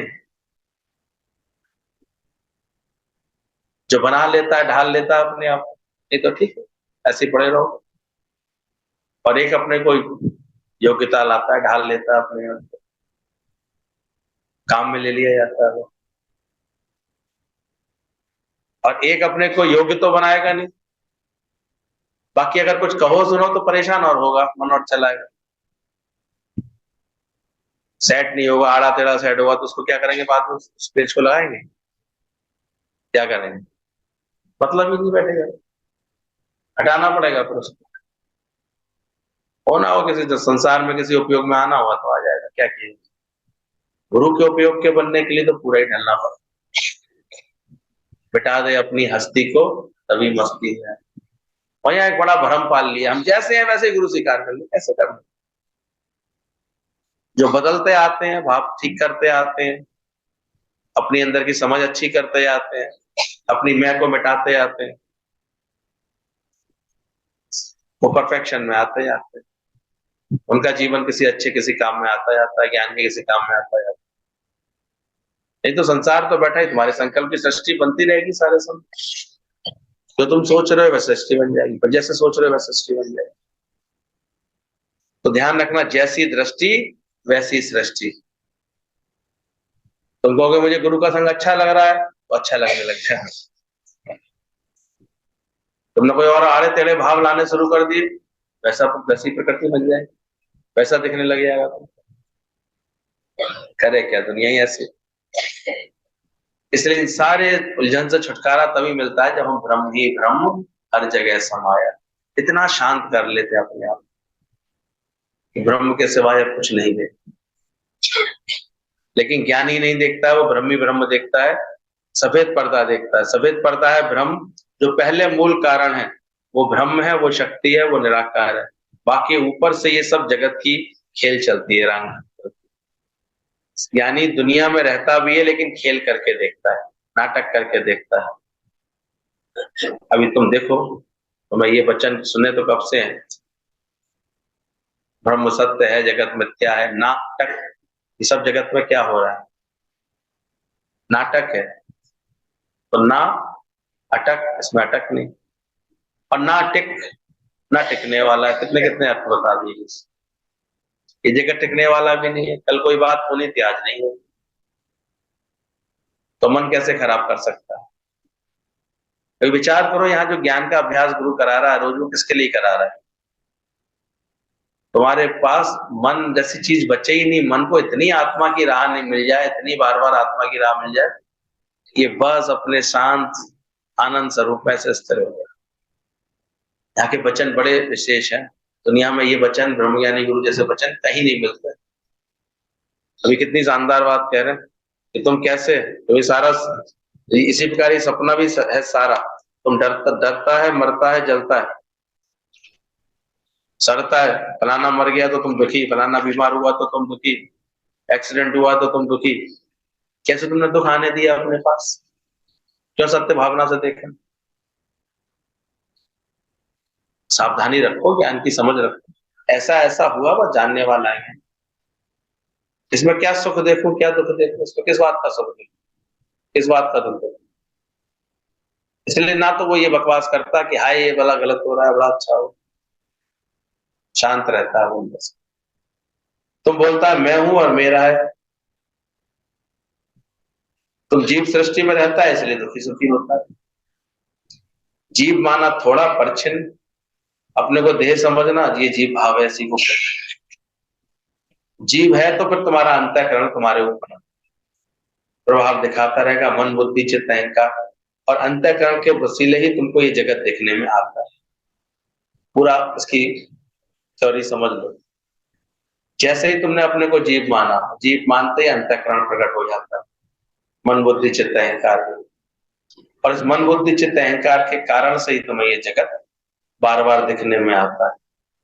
जो बना लेता है, ढाल लेता है अपने आप को, नहीं तो ठीक है ऐसे ही पड़े रहो। और एक अपने को योग्यता लाता है, ढाल लेता है अपने आप को, काम में ले लिया जाता है वो। और एक अपने को योग्य तो बनाएगा नहीं, बाकी अगर कुछ कहो सुनो तो परेशान और होगा, मन और चलाएगा। सेट नहीं होगा, आड़ा टेढ़ा सेट होगा, तो उसको क्या करेंगे बाद में? उस पेज को लगाएंगे, क्या करेंगे? मतलब ही नहीं बैठेगा, हटाना पड़ेगा फिर उसको। होना हो किसी तो संसार में किसी उपयोग में आना हुआ तो आ जाएगा, क्या किए। गुरु के उपयोग के बनने के लिए तो पूरा ही ढलना पड़ेगा। बिठा दे अपनी हस्ती को तभी मस्ती है। और यहाँ एक बड़ा भ्रम पाल लिया, हम जैसे हैं वैसे ही गुरु स्वीकार कर ले, कैसे करना? जो बदलते आते हैं, भाव ठीक करते आते हैं, अपनी अंदर की समझ अच्छी करते आते हैं, अपनी मैं को मिटाते आते हैं, वो परफेक्शन में आते जाते हैं। उनका जीवन किसी अच्छे किसी काम में आता जाता है, ज्ञान के किसी काम में आता जाता है। नहीं तो संसार तो बैठा ही, तुम्हारे संकल्प की सृष्टि बनती रहेगी सारे समय। जो तुम सोच रहे हो वैसे सृष्टि बन जाएगी, पर जैसे सोच रहे हो वैसे सृष्टि बन जाएगी। तो ध्यान रखना, जैसी दृष्टि वैसी सृष्टि। तुम कहोगे मुझे गुरु का संग अच्छा लग रहा है, तो अच्छा लगने लग जाएगा। तुमने कोई और आड़े टेढ़े भाव लाने शुरू कर दिए, वैसी प्रकृति बन जाएगी, वैसा दिखने लग जाएगा तुम। करे क्या, दुनिया ही ऐसी। इसलिए इन सारे उलझन से छुटकारा तभी मिलता है जब हम ब्रह्म ही ब्रह्म हर जगह समाया, इतना शांत कर लेते अपने आप कि ब्रह्म के सिवाय अब कुछ नहीं देखते। लेकिन ज्ञानी नहीं देखता है, वो ब्रह्म ही ब्रह्म देखता है, सफेद पर्दा देखता है। सफेद पर्दा है ब्रह्म, जो पहले मूल कारण है, वो ब्रह्म है, वो शक्ति है, वो निराकार है। बाकी ऊपर से ये सब जगत की खेल चलती है, रंग। ज्ञानी दुनिया में रहता भी है लेकिन खेल करके देखता है, नाटक करके देखता है। अभी तुम देखो, तो मैं ये वचन सुने तो कब से हैं, ब्रह्म सत्य है, जगत मिथ्या है, नाटक। ये सब जगत में क्या हो रहा है? नाटक है। तो ना अटक, इसमें अटक नहीं, और ना टिक, ना टिकने वाला है। कितने कितने अर्थ बता दिए। ये जगह टिकने वाला भी नहीं है, कल कोई बात होनी थी, आज नहीं है, तो मन कैसे खराब कर सकता है? तो विचार करो, यहाँ जो ज्ञान का अभ्यास गुरु करा रहा है रोज, वो किसके लिए करा रहा है? तुम्हारे पास मन जैसी चीज बचे ही नहीं, मन को इतनी आत्मा की राह नहीं मिल जाए, इतनी बार बार आत्मा की राह मिल जाए, ये बस अपने शांत आनंद स्वरूप में से स्थिर हो गया। यहाँ के वचन बड़े विशेष हैं। दुनिया में ये वचन, ब्रह्मज्ञानी गुरु जैसे वचन कहीं नहीं मिलते। अभी कितनी शानदार बात कह रहे हैं कि तुम कैसे, तो ये सारा इसी प्रकार ये सपना भी है सारा। तुम डरता है, मरता है, जलता है, सड़ता है। फलाना मर गया तो तुम दुखी, फलाना बीमार हुआ तो तुम दुखी, एक्सीडेंट हुआ तो तुम दुखी। कैसे तुमने दुख आने दिया अपने पास? क्यों सत्य भावना से देखें? सावधानी रखो, ज्ञान की समझ रखो। ऐसा ऐसा हुआ, वो जानने वाला है। इसमें क्या सुख देखो, क्या दुख देखो? इसमें किस बात का सुख देखो, किस बात का दुख देखो? इसलिए ना तो वो ये बकवास करता कि हाय ये बड़ा गलत हो रहा है, बड़ा अच्छा हो, शांत रहता है वो बस। तुम बोलता है मैं हूं और मेरा है। तुम जीव सृष्टि में रहता है इसलिए दुखी सुखी होता है। जीव माना थोड़ा परछिन, अपने को देह समझना, ये जीव भाव है, इसी को जीव है। तो फिर तुम्हारा अंतःकरण तुम्हारे ऊपर प्रभाव दिखाता रहेगा, मन बुद्धि चित्त अहंकार, और अंतःकरण के वसीले ही तुमको ये जगत देखने में आता है। पूरा इसकी थ्योरी समझ लो। जैसे ही तुमने अपने को जीव माना, जीव मानते ही अंतःकरण प्रकट हो जाता है, मन बुद्धि चित्त अहंकार। और इस मन बुद्धि चित्त अहंकार के कारण से ही तुम्हें ये जगत बार बार दिखने में आता है।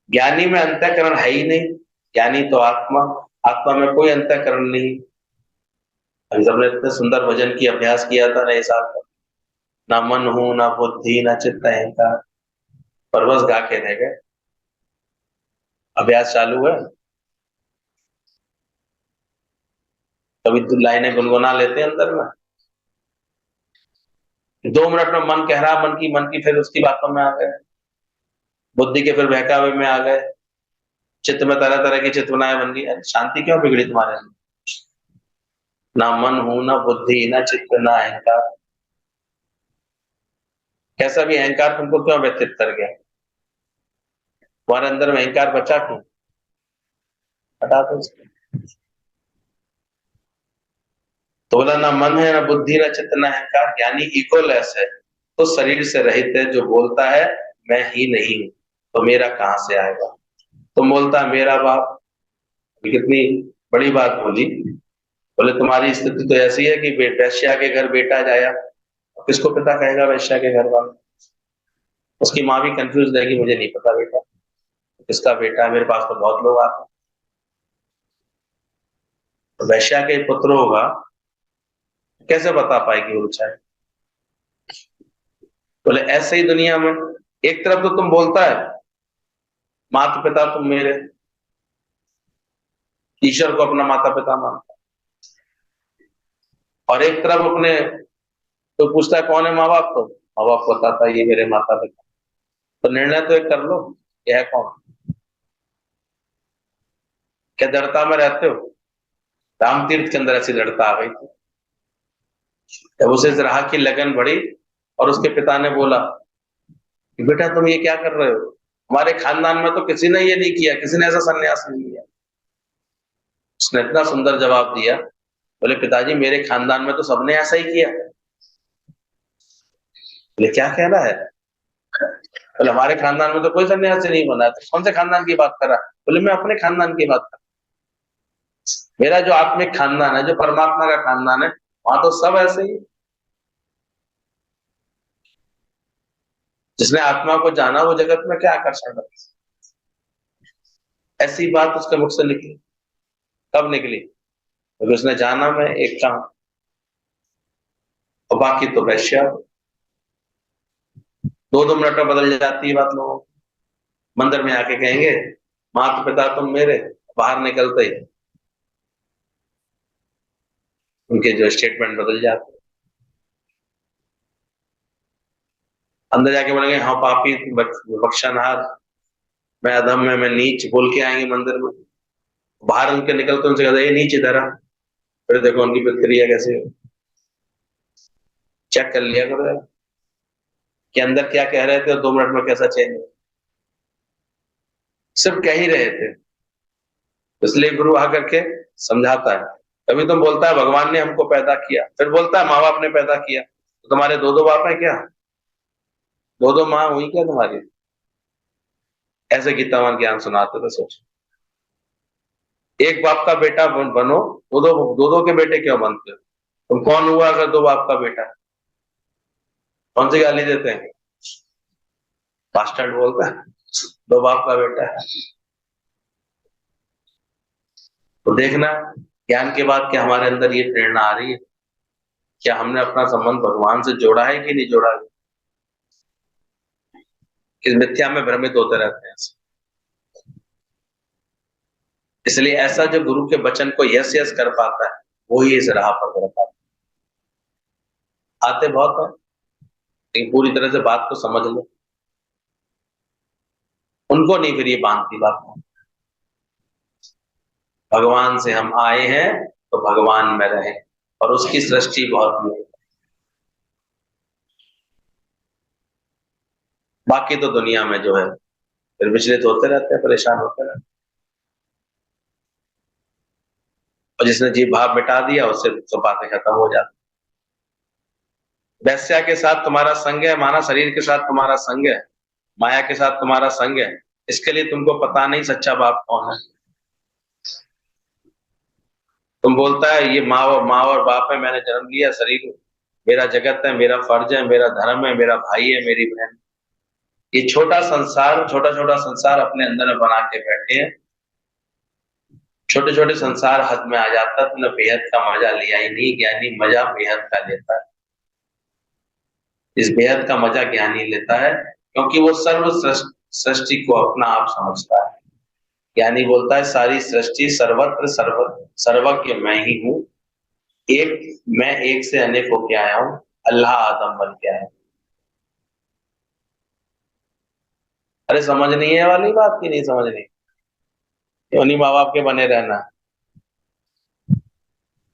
ज्ञानी में अंतःकरण है ही नहीं। ज्ञानी तो आत्मा, आत्मा में कोई अंतःकरण नहीं। अभी सबने इतने सुंदर भजन की अभ्यास किया था नए साल का, ना मन हूं, ना बुद्धि, ना चित्त अहंकार, पर बस गा के रह गए। अभ्यास चालू है, कभी दो लाइनें गुनगुना लेते हैं अंदर में, 2 मिनट में मन कह रहा, मन की फिर उसकी बातों में आ गए, बुद्धि के फिर बहकावे में आ गए, चित्त में तरह तरह की चित्वनाएं बन गई। शांति क्यों बिगड़ी तुम्हारे अंदर? ना मन हूं, ना बुद्धि, ना चित्त, ना अहंकार। कैसा भी अहंकार तुमको क्यों व्यथित कर गया? तुम्हारे अंदर में अहंकार बचा क्यों? हटा दो उसको। तो बोला ना मन है, ना बुद्धि, ना चित्त, ना अहंकार, यानी इकोलेस है, तो शरीर से रहित है। जो बोलता है मैं ही नहीं हूं, तो मेरा कहां से आएगा? तुम बोलता है मेरा बाप, कितनी बड़ी बात बोली। बोले तुम्हारी स्थिति तो ऐसी है कि वैश्या के घर बेटा जाया, किसको पिता कहेगा? वैश्या के घर वाला। उसकी माँ भी कंफ्यूज रहेगी, मुझे नहीं पता बेटा किसका बेटा है, मेरे पास तो बहुत लोग आते हैं। तो वैश्या के पुत्र होगा, कैसे बता पाएगी वो चाहे? बोले ऐसे ही दुनिया में एक तरफ तो तुम बोलता है माता पिता तुम मेरे, ईश्वर को अपना माता पिता मानता, और एक तरफ अपने तो पूछता है कौन है माँ बाप, तो माँ बाप बताता है ये मेरे माता पिता। तो निर्णय तो एक कर लो, यह है कौन? क्या दृढ़ता में रहते हो? राम तीर्थ के अंदर ऐसी दृढ़ता आ गई थी। जब उसे राह की लगन बढ़ी और उसके पिता ने बोला कि बेटा तुम ये क्या कर रहे हो? हमारे खानदान में तो किसी ने ये नहीं किया, किसी ने ऐसा संन्यास नहीं लिया। उसने इतना सुंदर जवाब दिया, बोले पिताजी मेरे खानदान में तो सबने ऐसा ही किया। बोले क्या कहना है? बोले हमारे खानदान में तो कोई सन्यासी नहीं बना। तो कौन से खानदान की बात कर रहा? बोले मैं अपने खानदान की बात कर, मेरा जो आत्मिक खानदान है, जो परमात्मा का खानदान है, वहां तो सब ऐसे ही। जिसने आत्मा को जाना वो जगत में क्या आकर्षण है? ऐसी बात उसके मुख से निकली। कब निकली? क्योंकि उसने जाना मैं एक काम, और बाकी तो वैश्य। 2-2 मिनट में बदल जाती है बात लोगों की। मंदिर में आके कहेंगे माता पिता तुम मेरे, बाहर निकलते ही उनके जो स्टेटमेंट बदल जाते, अंदर जाके बोलेंगे हाँ पापी बख्शनहार, मैं अधम है, मैं नीच, बोल के आएंगे मंदिर में। बाहर उनके निकलते उनसे कहते ये नीच इधर आ। फिर देखो उनकी प्रतिक्रिया कैसे हो, चेक कर लिया करो यार कि अंदर क्या कह रहे थे और 2 मिनट में कैसा चेंज। सिर्फ कह ही रहे थे, इसलिए गुरु आकर के समझाता है। कभी तुम बोलता है भगवान ने हमको पैदा किया, फिर बोलता है माँ बाप ने पैदा किया। तो तुम्हारे 2-2 बाप है क्या? 2-2 माँ हुई क्या तुम्हारी? ऐसे गीतावान ज्ञान सुनाते थे। सोचो एक बाप का बेटा बनो, 2-2 के बेटे क्यों बनते हो? तुम कौन हुआ अगर 2 बाप का बेटा? कौन सी गाली देते हैं? बास्टर्ड बोलता है, 2 बाप का बेटा है। तो देखना ज्ञान के बाद क्या हमारे अंदर ये प्रेरणा आ रही है? क्या हमने अपना संबंध भगवान से जोड़ा है कि नहीं जोड़ा है? इस मिथ्या में भ्रमित होते रहते हैं। इसलिए ऐसा जो गुरु के वचन को यस यस कर पाता है वो ही इस राह पर बढ़ पाता है। आते बहुत है लेकिन पूरी तरह से बात को समझ लो, उनको नहीं फिर ये बांधती बात। भगवान से हम आए हैं तो भगवान में रहे, और उसकी सृष्टि बहुत है। बाकी तो दुनिया में जो है फिर विचलित होते रहते हैं, परेशान होते रहते हैं। और जिसने जीव भाव मिटा दिया उससे तो बातें खत्म हो जाती। वैश्या के साथ तुम्हारा संग है, माना शरीर के साथ तुम्हारा संग है, माया के साथ तुम्हारा संग है, इसके लिए तुमको पता नहीं सच्चा बाप कौन है। तुम बोलता है ये माँ और बाप है, मैंने जन्म लिया, शरीर मेरा जगत है, मेरा फर्ज है, मेरा धर्म है, मेरा भाई है, मेरी बहन। ये छोटा संसार, छोटा छोटा संसार अपने अंदर में बना के बैठे हैं। छोटे छोटे संसार हद में आ जाता तो न बेहद का मजा लिया ही नहीं। ज्ञानी मजा बेहद का लेता है। इस बेहद का मजा ज्ञानी लेता है क्योंकि वो सर्व सृष्टि को अपना आप समझता है। ज्ञानी बोलता है सारी सृष्टि सर्वत्र सर्वज्ञ मैं ही हूं, एक मैं एक से अनेक होके आया हूं, अल्लाह आदम बन के आया। अरे समझ नहीं है वाली बात की, नहीं समझ नहीं, उन्हीं माँ बाप के बने रहना।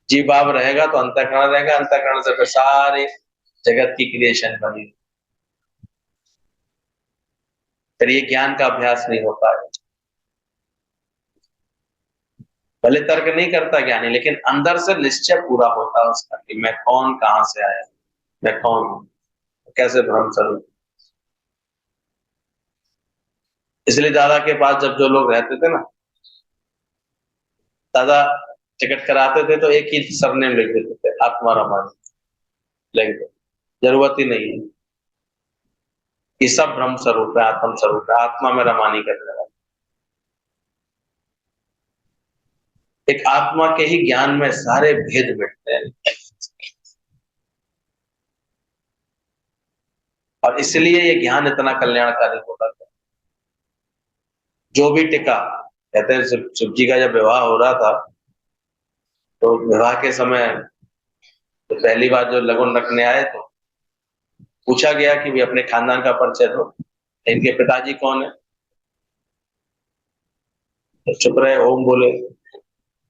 जीव भाव रहेगा तो अंतःकरण रहेगा, अंतःकरण से फिर सारे जगत की क्रिएशन बनी। फिर ये ज्ञान का अभ्यास नहीं होता है। भले तर्क नहीं करता ज्ञानी, लेकिन अंदर से निश्चय पूरा होता है उसका कि मैं कौन, कहां से आया, मैं कौन हूं, कैसे भ्रम स्वरूप। इसलिए दादा के पास जब जो लोग रहते थे ना, दादा टिकट कराते थे तो एक ही सरनेम लिख देते थे, आत्मा रमान लिख दो, जरूरत ही नहीं है। ये सब ब्रह्म स्वरूप है, आत्म स्वरूप है, आत्मा में रमानी करने वाला। एक आत्मा के ही ज्ञान में सारे भेद मिटते हैं। और इसलिए ये ज्ञान इतना कल्याणकारी होता था। जो भी टिका, कहते हैं शिव जी का जब विवाह हो रहा था तो विवाह के समय तो पहली बार जो लगन रखने आए तो पूछा गया कि भी अपने खानदान का परिचय दो, इनके पिताजी कौन है? तो चुप रहे, ओम बोले।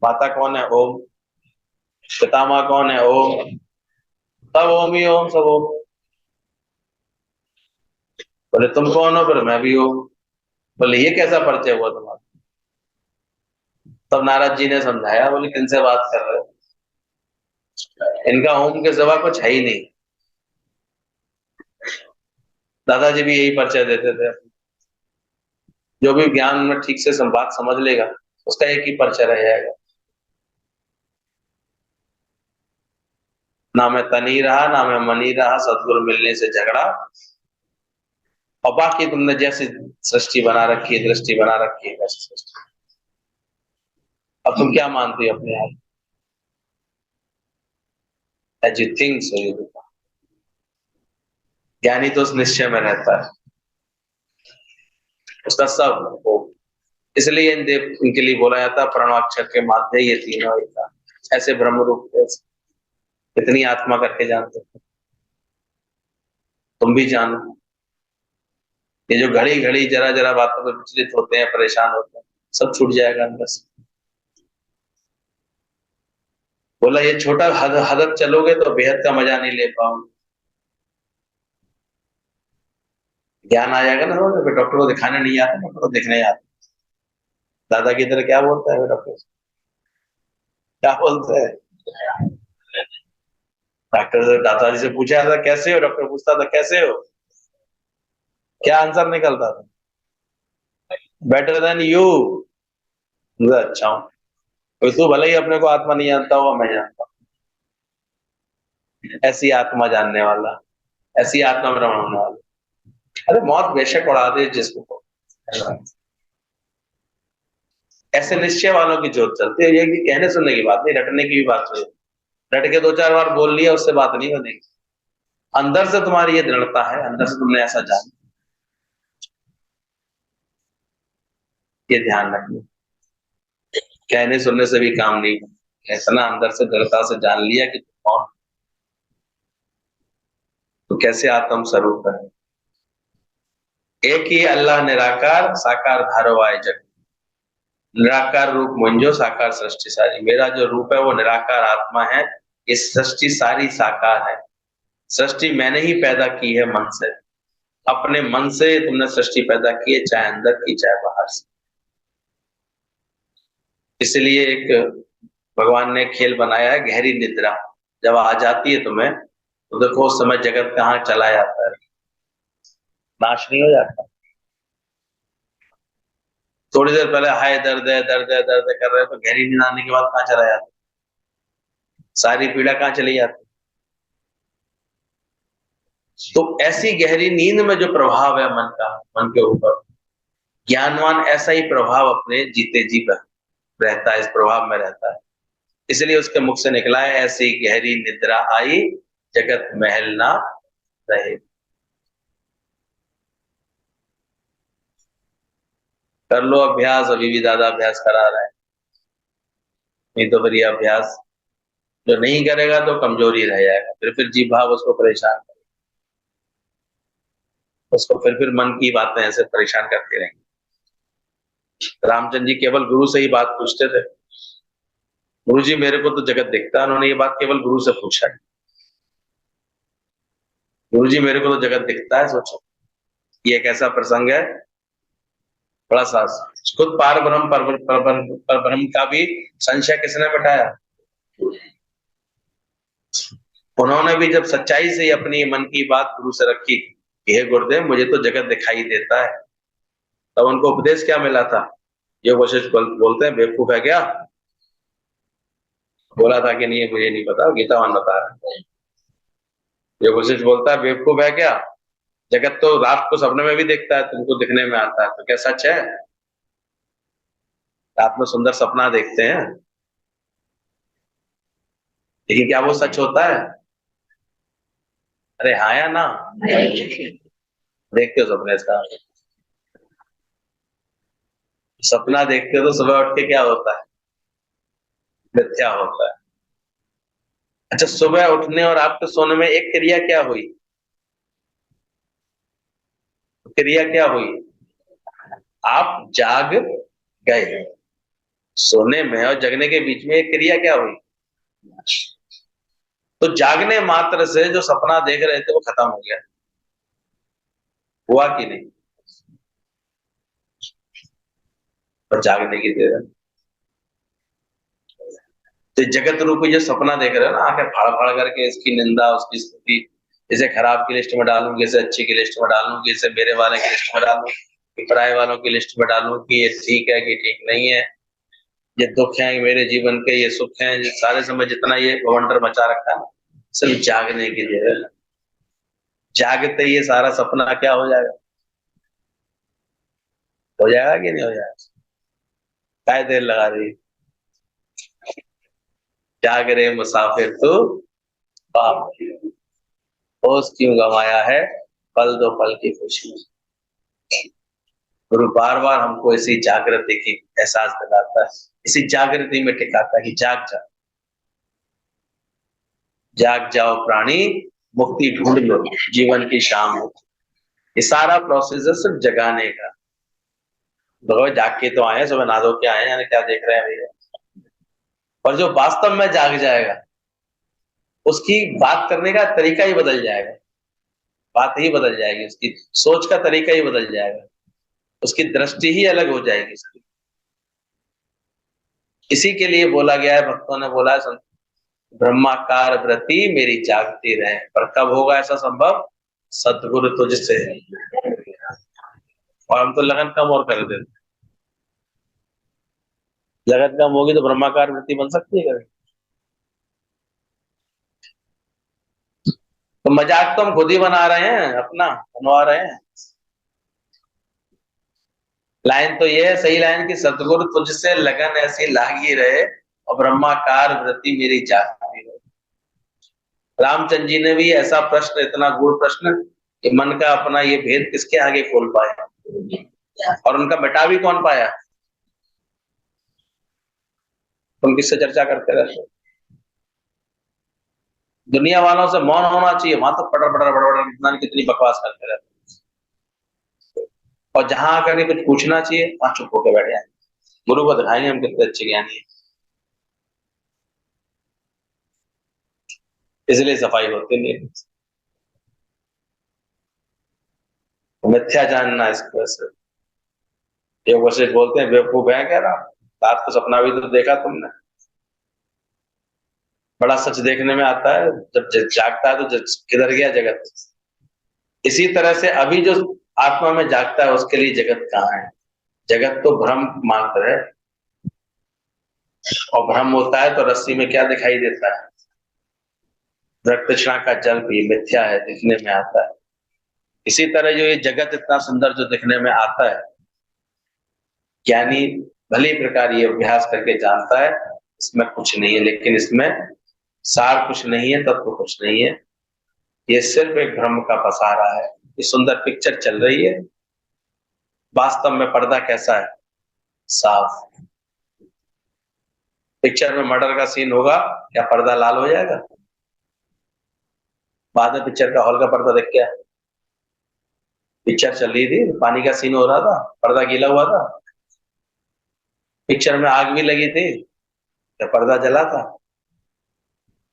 माता कौन है? ओम। पितामह कौन है? ओम। सब ओम ही ओम, सब ओम। बोले तुम कौन हो? बोले मैं भी ओम। बोले ये कैसा परिचय हुआ तुम्हारा? तब नारद जी ने समझाया, बोले किनसे बात कर रहे हो? इनका ओम के सिवा कुछ है ही नहीं। दादाजी भी यही परिचय देते थे। जो भी ज्ञान में ठीक से बात समझ लेगा उसका एक ही परिचय रह जाएगा, ना मैं तनी रहा ना मैं मनी रहा, सदगुरु मिलने से झगड़ा। और बाकी तुमने जैसी सृष्टि बना रखी है, दृष्टि बना रखी है, वैसी सृष्टि। अब तुम क्या मानते हो अपने आप? As you think so you become. ज्ञानी तो उस निश्चय में रहता है, उसका सब वो। इसलिए इनके लिए बोला जाता है प्रणवाक्षर के माध्य ये तीनों एकता। ऐसे ब्रह्म रूप इतनी आत्मा करके जानते हो, तुम भी जानो। ये जो घड़ी घड़ी जरा जरा बातों पर विचलित होते हैं, परेशान होते हैं, सब छूट जाएगा अंदर से। बोला ये छोटा हदत चलोगे तो बेहद का मजा नहीं ले पाओगे। ज्ञान आ जाएगा ना, फिर डॉक्टर को दिखाने नहीं आता, डॉक्टर को दिखने आता। दादा की तरह क्या बोलता है डॉक्टर, क्या बोलते हैं? डॉक्टर से दादाजी से पूछा था कैसे हो, डॉक्टर पूछता था कैसे हो, क्या आंसर निकलता था? Better than you. अच्छा हूं। तो तू भले ही अपने को आत्मा नहीं जानता हुआ, मैं जानता हूं। ऐसी आत्मा जानने वाला, ऐसी आत्मा में रमण होने वाला। अरे मौत बेशक उड़ा दे जिसको, ऐसे निश्चय वालों की जोत चलती है। ये कहने सुनने की बात नहीं, रटने की भी बात नहीं। रट के दो चार बार बोल लिया उससे बात नहीं बनेगी। अंदर से तुम्हारी ये दृढ़ता है, अंदर से तुमने ऐसा जाना, ये ध्यान रखना। कहने सुनने से भी काम नहीं, इतना अंदर से दृढ़ता से जान लिया कि तुम कौन, तो कैसे आत्म स्वरूप है। एक ही अल्लाह निराकार साकार धारवाय जग। निराकार रूप मुंजो साकार सृष्टि सारी। मेरा जो रूप है वो निराकार आत्मा है, इस सृष्टि सारी साकार है। सृष्टि मैंने ही पैदा की है मन से, अपने मन से तुमने सृष्टि पैदा की है, चाहे अंदर की चाहे बाहर से। इसलिए एक भगवान ने खेल बनाया है, गहरी निद्रा जब आ जाती है तुम्हें तो देखो उस समय जगत कहाँ चला जाता है, नाश नहीं हो जाता। थोड़ी देर पहले हाय दर्द है दर्द है दर्द है कर रहे हो, तो गहरी नींद आने के बाद कहाँ चला जाता, सारी पीड़ा कहाँ चली जाती। तो ऐसी गहरी नींद में जो प्रभाव है मन का, मन के ऊपर, ज्ञानवान ऐसा ही प्रभाव अपने जीते जी पर रहता है, इस प्रभाव में रहता है। इसलिए उसके मुख से निकला है ऐसी गहरी निद्रा आई, जगत महल ना रहे। कर लो अभ्यास, अभी भी ज्यादा अभ्यास करा रहा है, नहीं तो फिर ये अभ्यास जो नहीं करेगा तो कमजोरी रह जाएगा, फिर जीव भाव उसको परेशान करेगा, उसको फिर मन की बातें ऐसे परेशान करती रहेंगी। रामचंद्र जी केवल गुरु से ही बात पूछते थे, गुरु जी मेरे को तो जगत दिखता है, उन्होंने ये बात केवल गुरु से पूछा है। गुरु जी मेरे को तो जगत दिखता है, सोचो ये एक ऐसा प्रसंग है बड़ा सा। खुद पार ब्रह्म पर ब्रह्म का भी संशय किसने मिटाया? उन्होंने भी जब सच्चाई से ही अपनी मन की बात गुरु से रखी, हे गुरुदेव मुझे तो जगत दिखाई देता है, तब उनको उपदेश क्या मिला था? ये वशिष्ठ बोलते हैं बेवकूफ है क्या? बोला था कि नहीं मुझे नहीं पता, गीतावान बता रहा है। ये वशिष्ठ बोलता है बेवकूफ है क्या, जगत तो रात को सपने में भी देखता है, तुमको दिखने में आता है, तो क्या सच है? रात में सुंदर सपना देखते हैं, लेकिन क्या वो सच होता है? अरे हाँ या ना? देखते हो सपने इसका, सपना देखते हो तो सुबह उठ के क्या होता है? मिथ्या होता है। अच्छा सुबह उठने और आपके सोने में एक क्रिया क्या हुई? क्रिया क्या हुई? आप जाग गए। सोने में और जगने के बीच में एक क्रिया क्या हुई? तो जागने मात्र से जो सपना देख रहे थे वो खत्म हो गया, हुआ कि नहीं? और जागने की देर है। तो जगत रूपी जो सपना देख रहे हो ना, आके फाड़ फाड़ करके इसकी निंदा, उसकी स्तुति, इसे खराब की लिस्ट में डालूंगी, इसे अच्छी की लिस्ट में डालूंगी, इसे मेरे वाले की लिस्ट में डालूं, पराये वालों की लिस्ट में डालूं कि ये ठीक है कि ठीक नहीं है, ये दुख है मेरे जीवन के, ये सुख है, ये सारे समय जितना ये बवंडर मचा रखा है, सिर्फ जागने की देर है। जागते ये सारा सपना क्या हो जाएगा? हो जाएगा कि नहीं हो जाएगा? काय देर लगा रही? जाग रहे मुसाफिर तू बाप, होश क्यों गंवाया है, पल दो पल की खुशी। गुरु बार बार हमको इसी जागृति की एहसास दिलाता है, इसी जागृति में टिकाता है कि जाग जाओ, जाग जाओ प्राणी, मुक्ति ढूंढ लो, जीवन की शाम हो। ये सारा प्रोसेस है सिर्फ जगाने का। भगवान जाग के तो आए, सुबह नहा धो के आए हैं, क्या देख रहे हैं भैया? और जो वास्तव में जाग जाएगा उसकी बात करने का तरीका ही बदल जाएगा, बात ही बदल जाएगी, उसकी सोच का तरीका ही बदल जाएगा, उसकी दृष्टि ही अलग हो जाएगी इसकी। इसी के लिए बोला गया है, भक्तों ने बोला है, ब्रह्माकार व्रति मेरी जागती रहे। पर कब होगा ऐसा संभव? सतगुरु तुझसे। और हम तो लगन कम और कर देते, लगन कम होगी तो ब्रह्माकार वृत्ति बन सकती है? तो मजाक तो हम खुद ही बना रहे हैं, अपना बनवा रहे हैं। लाइन तो ये है, सही लाइन की, सतगुरु तुझसे लगन ऐसी लागी रहे और ब्रह्माकार वृत्ति मेरी जागती रहे। रामचंद्र जी ने भी ऐसा प्रश्न, इतना गूढ़ प्रश्न कि मन का अपना ये भेद किसके आगे खोल पाया, और उनका मिटा भी कौन पाया? तुम किससे चर्चा करते रहते? दुनिया वालों से मौन होना चाहिए, वहां तो पटर पटर बड़बड़ कितनी बकवास करते रहते, और जहां आकर के कुछ पूछना चाहिए वहां चुप होकर बैठ जाए। गुरु को दिखाएंगे हम कितने अच्छे ज्ञानी हैं, इसलिए सफाई होती नहीं। मिथ्या जानना इसको ऐसे, योग वशिष्ठ बोलते हैं बेवकूफ है, कह रहा रात को सपना भी तो देखा तुमने, बड़ा सच देखने में आता है, जब जागता है तो किधर गया जगत। इसी तरह से अभी जो आत्मा में जागता है उसके लिए जगत कहाँ है? जगत तो भ्रम मात्र है, और भ्रम होता है तो रस्सी में क्या दिखाई देता है? तृष्णा का जल भी मिथ्या है, दिखने में आता है। इसी तरह जो ये जगत इतना सुंदर जो दिखने में आता है, ज्ञानी भली प्रकार ये अभ्यास करके जानता है इसमें कुछ नहीं है, लेकिन इसमें सार कुछ नहीं है, तत्व कुछ नहीं है, ये सिर्फ एक भ्रम का पसारा है। ये सुंदर पिक्चर चल रही है, वास्तव में पर्दा कैसा है? साफ। पिक्चर में मर्डर का सीन होगा, क्या पर्दा लाल हो जाएगा? बाद में पिक्चर का हॉल का पर्दा देख के पिक्चर चल रही थी, पानी का सीन हो रहा था, पर्दा गीला हुआ था। पिक्चर में आग भी लगी थी, क्या पर्दा जला था?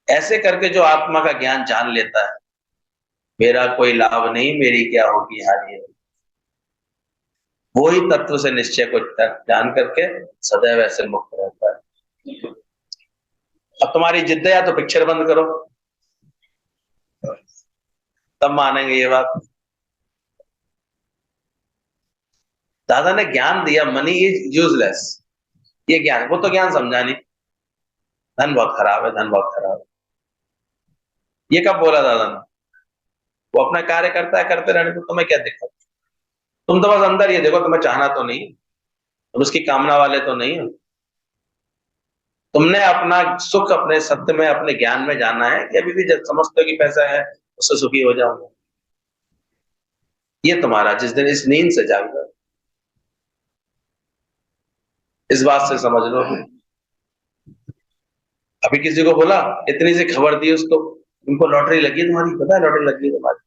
ऐसे करके जो आत्मा का ज्ञान जान लेता है, मेरा कोई लाभ नहीं, मेरी क्या होगी हानि, वो ही तत्व से निश्चय को जान करके सदैव ऐसे मुक्त रहता है। अब तुम्हारी जिद है, या तो पिक्चर बंद करो, तब मानेंगे ये बात। दादा ने ज्ञान दिया, मनी इज यूजलेस, ये ज्ञान, वो तो ज्ञान समझा नहीं, धन बहुत खराब है, धन बहुत खराब है, ये कब बोला दादा ने? वो अपना कार्य करता है, करते रहने को तुम्हें क्या दिक्कत? तुम तो बस अंदर ये देखो, तुम्हें चाहना तो नहीं, तुम उसकी कामना वाले तो नहीं हो, तुमने अपना सुख अपने सत्य में, अपने ज्ञान में जाना है कि अभी भी जब समझते हो कि पैसा है उससे सुखी हो जाऊंगा। ये तुम्हारा जिस दिन इस नींद से जागो, इस बात से समझ लो। अभी किसी को बोला, इतनी सी खबर दी उसको, तुमको लॉटरी लगी है, तुम्हारी पता है लॉटरी लगी है तुम्हारी,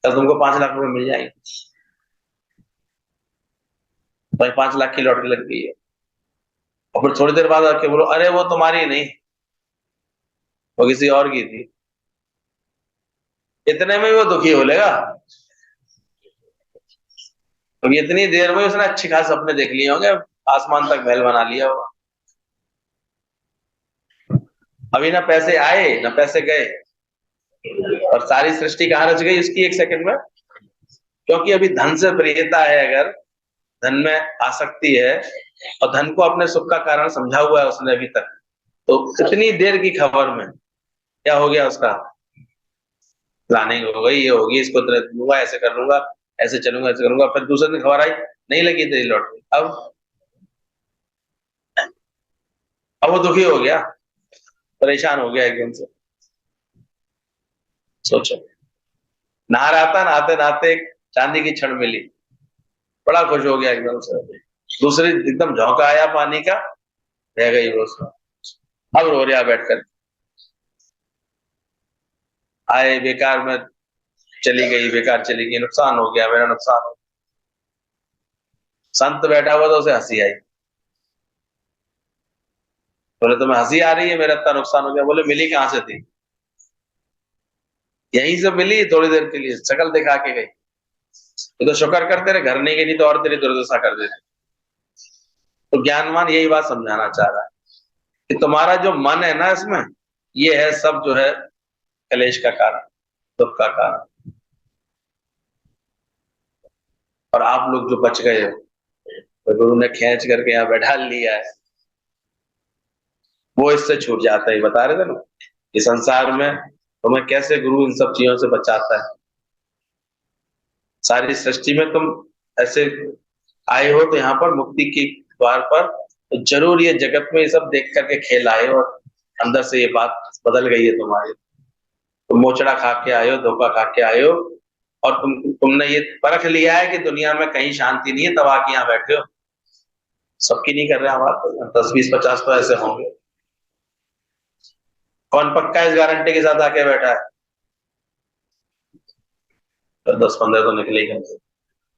कल तुमको 5 लाख रुपए मिल जाएंगे, भाई 5 लाख की लॉटरी लग गई है, और फिर थोड़ी देर बाद आके बोलो अरे वो तुम्हारी नहीं, वो किसी और की थी, इतने में वो दुखी हो लेगा, तो इतनी देर में उसने अच्छी खास सपने देख लिए होंगे, आसमान तक महल बना लिया होगा। अभी ना पैसे आए ना पैसे गए, और सारी सृष्टि कहाँ रच गई उसकी एक सेकंड में। क्योंकि अभी धन से प्रियता है, अगर धन में आसक्ति है और धन को अपने सुख का कारण समझा हुआ है उसने अभी तक, तो कितनी देर की खबर में क्या हो गया उसका, प्लानिंग हो गई, ये होगी, इसको तुरंत लूंगा, ऐसे कर लूंगा, ऐसे चलूंगा, ऐसे करूंगा। फिर दूसरे दिन खबर आई नहीं लगी, तेरी लॉटरी। अब वो दुखी हो गया, परेशान हो गया एकदम से। सोचो, नहा रहा था, नहाते नहाते एक चांदी की छड़ मिली, बड़ा खुश हो गया एकदम से। दूसरी एकदम झोंका आया पानी का, रह गई वो उसमें। अब रो रहा बैठकर, आए बेकार में चली गई, बेकार चली गई, नुकसान हो गया, मेरा नुकसान हो गया। संत बैठा हुआ तो उसे हंसी आई। बोले तुम्हें हंसी आ रही है, मेरा इतना नुकसान हो गया? बोले मिली कहां से थी? यहीं से मिली, थोड़ी देर के लिए शक्ल दिखा के गई। तो शुक्र कर तेरे घर नहीं गई, नहीं तो और तेरी दुर्दशा कर देती। तो ज्ञानवान यही बात समझाना चाह रहा है कि तुम्हारा जो मन है ना, इसमें ये है सब जो है कलेश का कारण, दुख का कारण। और आप लोग जो बच गए हो, तो गुरु ने खींच करके यहाँ बैठा लिया है, वो इससे छूट जाता है। बता रहे थे ना कि संसार में तुम्हें कैसे गुरु इन सब चीजों से बचाता है। सारी सृष्टि में तुम ऐसे आए हो तो यहाँ पर मुक्ति के द्वार पर, तो जरूर ये जगत में ये सब देख करके खेल आए हो, और अंदर से ये बात बदल गई है तुम्हारी। तुम मोचड़ा खा के आए हो, धोखा खा के आए हो, और तुमने ये परख लिया है कि दुनिया में कहीं शांति नहीं है, तब आके यहाँ बैठे हो। सबकी नहीं कर रहे हैं बात, 10 20 50 तो ऐसे होंगे। कौन पक्का इस गारंटी के साथ आके बैठा है? तो 10 15 तो निकले ही गए।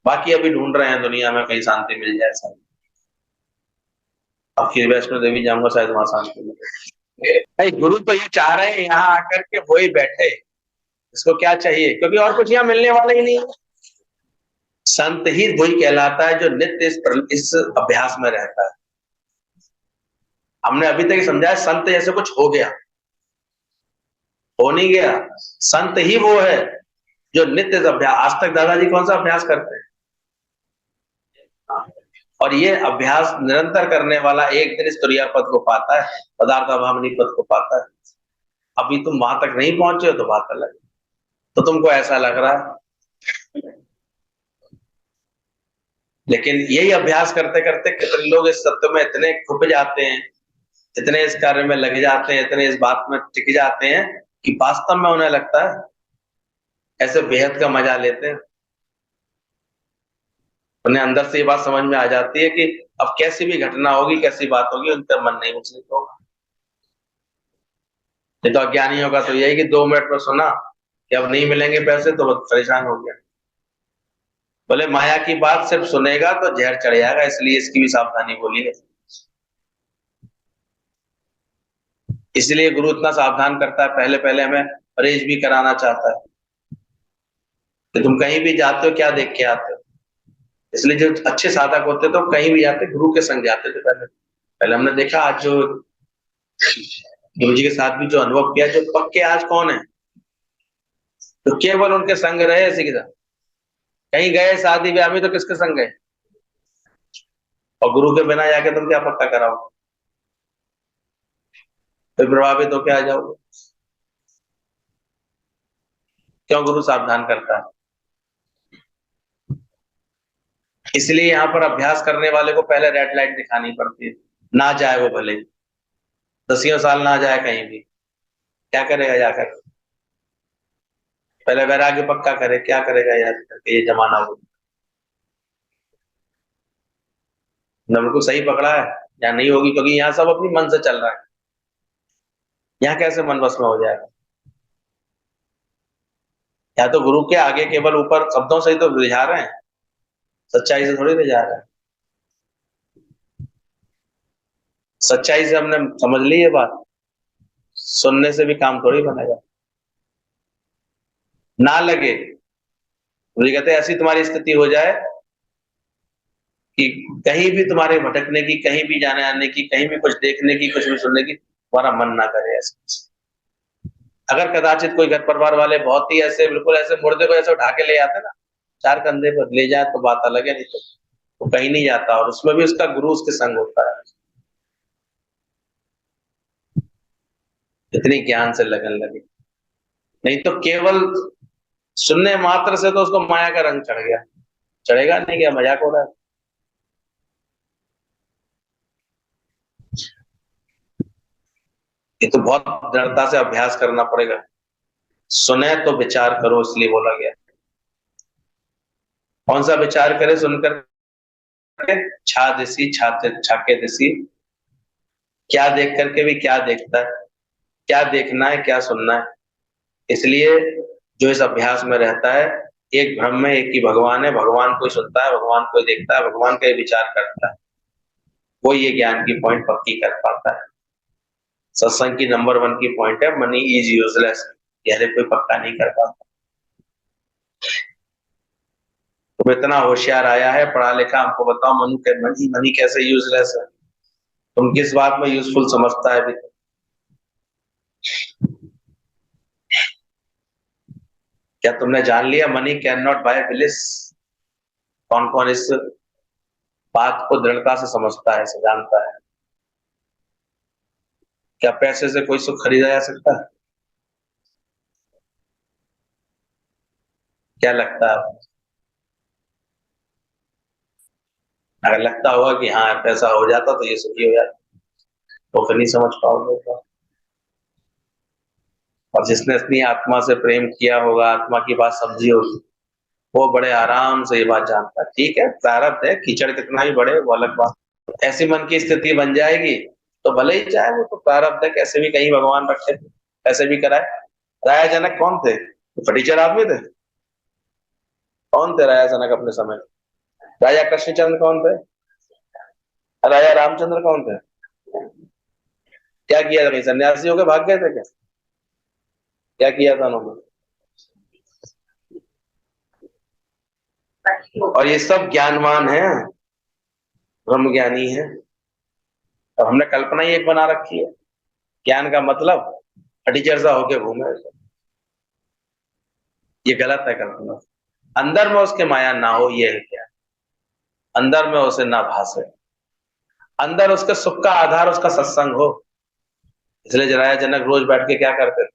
बाकी अभी ढूंढ रहे हैं दुनिया में कहीं शांति मिल जाए। सब अब फिर वैष्णो देवी जाऊंगा, शायद वहां शांति मिले। भाई गुरु तो ये चाह रहे हैं यहाँ आकर के वही बैठे, इसको क्या चाहिए? क्योंकि और कुछ यहाँ मिलने वाला ही नहीं है। संत ही वही कहलाता है जो नित्य इस अभ्यास में रहता है। हमने अभी तक समझा है संत जैसे कुछ हो गया, हो नहीं गया। संत ही वो है जो नित्य अभ्यास। आज तक दादाजी कौन सा अभ्यास करते हैं? और ये अभ्यास निरंतर करने वाला एक दिन इस तुरीय पद को पाता है, पदार्थ अभावनी पद को पाता है। अभी तुम वहां तक नहीं पहुंचे हो तो बात अलग। तो तुमको ऐसा लग रहा है, लेकिन यही अभ्यास करते करते कितने लोग इस सत्य में इतने खुप जाते हैं, इतने इस कार्य में लग जाते हैं, इतने इस बात में टिक जाते हैं कि वास्तव में उन्हें लगता है ऐसे बेहद का मजा लेते हैं। उन्हें अंदर से ये बात समझ में आ जाती है कि अब कैसी भी घटना होगी, कैसी बात होगी, उनका मन नहीं उछलित होगा। नहीं तो अज्ञानियों का तो यही कि 2 मिनट में सुना कि अब नहीं मिलेंगे पैसे तो बहुत परेशान हो गया। बोले माया की बात सिर्फ सुनेगा तो जहर चढ़ जाएगा, इसलिए इसकी भी सावधानी बोली है। इसलिए गुरु इतना सावधान करता है, पहले पहले हमें परहेज भी कराना चाहता है कि तुम कहीं भी जाते हो क्या देख के आते हो। इसलिए जो अच्छे साधक होते तो कहीं भी जाते गुरु के संग जाते थे। पहले पहले हमने देखा, आज जो गुरु जी के साथ भी जो अनुभव किया, जो पक्के आज कौन है, तो केवल उनके संग रहे इसी के साथ। कहीं गए शादी ब्याह में तो किसके संग गए? और गुरु के बिना जाके तुम क्या पक्का कराओगे? तो प्रभावित होके आ जाओगे। क्यों गुरु सावधान करता है? इसलिए यहाँ पर अभ्यास करने वाले को पहले रेड लाइट दिखानी पड़ती है। ना जाए वो भले 10 साल ना जाए कहीं भी, क्या करेगा जाकर? पहले वैराग्य पक्का करे, क्या करेगा यार करके ये जमाना हो। न बिल्कुल सही पकड़ा है, या नहीं होगी, क्योंकि यहाँ सब अपनी मन से चल रहा है। यहाँ कैसे मन बस में हो जाएगा? या तो गुरु के आगे केवल ऊपर शब्दों से ही तो रिझा रहे हैं, सच्चाई से थोड़ी रिझा रहे हैं। सच्चाई से हमने समझ ली ये बात, सुनने से भी काम थोड़ी बनेगा। ना लगे, मुझे कहते हैं ऐसी तुम्हारी स्थिति हो जाए कि कहीं भी तुम्हारे भटकने की, कहीं भी जाने आने की, कहीं भी कुछ देखने की, कुछ भी सुनने की तुम्हारा मन ना करे ऐसे। अगर कदाचित कोई घर परिवार वाले बहुत ही ऐसे बिल्कुल ऐसे मुर्दे को ऐसे उठा के ले आते ना, चार कंधे पर ले जाए तो बात अलग है, नहीं तो वो कहीं नहीं जाता, और उसमें भी उसका गुरु उसके संग होता है। इतनी ज्ञान से लगन लगी, नहीं तो केवल सुनने मात्र से तो उसको माया का रंग चढ़ गया। चढ़ेगा नहीं, क्या मजाक हो रहा है? ये तो बहुत दृढ़ता से अभ्यास करना पड़ेगा। सुने तो विचार करो, इसलिए बोला गया। कौन सा विचार करे सुनकर? छा दिसी छाते छाके दिसी, क्या देख करके भी क्या देखता है, क्या देखना है क्या सुनना है। इसलिए जो इस अभ्यास में रहता है, एक ब्रह्म में एक ही भगवान है, भगवान को सुनता है, भगवान को देखता है, भगवान का विचार करता है, वो ये ज्ञान की पॉइंट पक्की कर पाता है। सत्संग की नंबर 1 की पॉइंट है, मनी इज यूजलेस, यह कोई पक्का नहीं कर पाता। तुम इतना होशियार आया है, पढ़ा लिखा, हमको बताओ मनु के मनी कैसे यूजलेस है? तुम किस बात में यूजफुल समझता है अभी? क्या तुमने जान लिया money can not buy bliss? कौन कौन इस बात को दृढ़ता से समझता है, से जानता है? क्या पैसे से कोई सुख खरीदा जा सकता है? क्या लगता है? अगर लगता होगा कि हाँ पैसा हो जाता तो ये सुखी हो जाता, तो फिर नहीं समझ पाओगे तो। और जिसने अपनी आत्मा से प्रेम किया होगा, आत्मा की बात समझी होगी, वो बड़े आराम से ये बात जानता है। ठीक है, प्रारब्ध है, कीचड़ कितना ही बढ़े वो अलग बात। ऐसी मन की स्थिति बन जाएगी तो भले ही चाहे, वो तो प्रारब्ध है, कैसे भी कहीं भगवान रखे, ऐसे भी कराए। राजा जनक कौन थे? फटीचर आदमी थे? कौन थे राजा जनक अपने समय? राजा कृष्णचंद्र कौन थे? राजा रामचंद्र कौन थे? क्या किया था? कहीं सन्यासी होकर भाग गए थे क्या? क्या किया था उन्होंने? और ये सब ज्ञानवान है, ब्रह्म ज्ञानी है। अब हमने कल्पना ही एक बना रखी है, ज्ञान का मतलब फटीचर सा होके घूमे। ये गलत है कल्पना। अंदर में उसके माया ना हो, ये है क्या? अंदर में उसे ना भासे, अंदर उसके सुख का आधार उसका सत्संग हो। इसलिए राजा जनक रोज बैठ के क्या करते थे?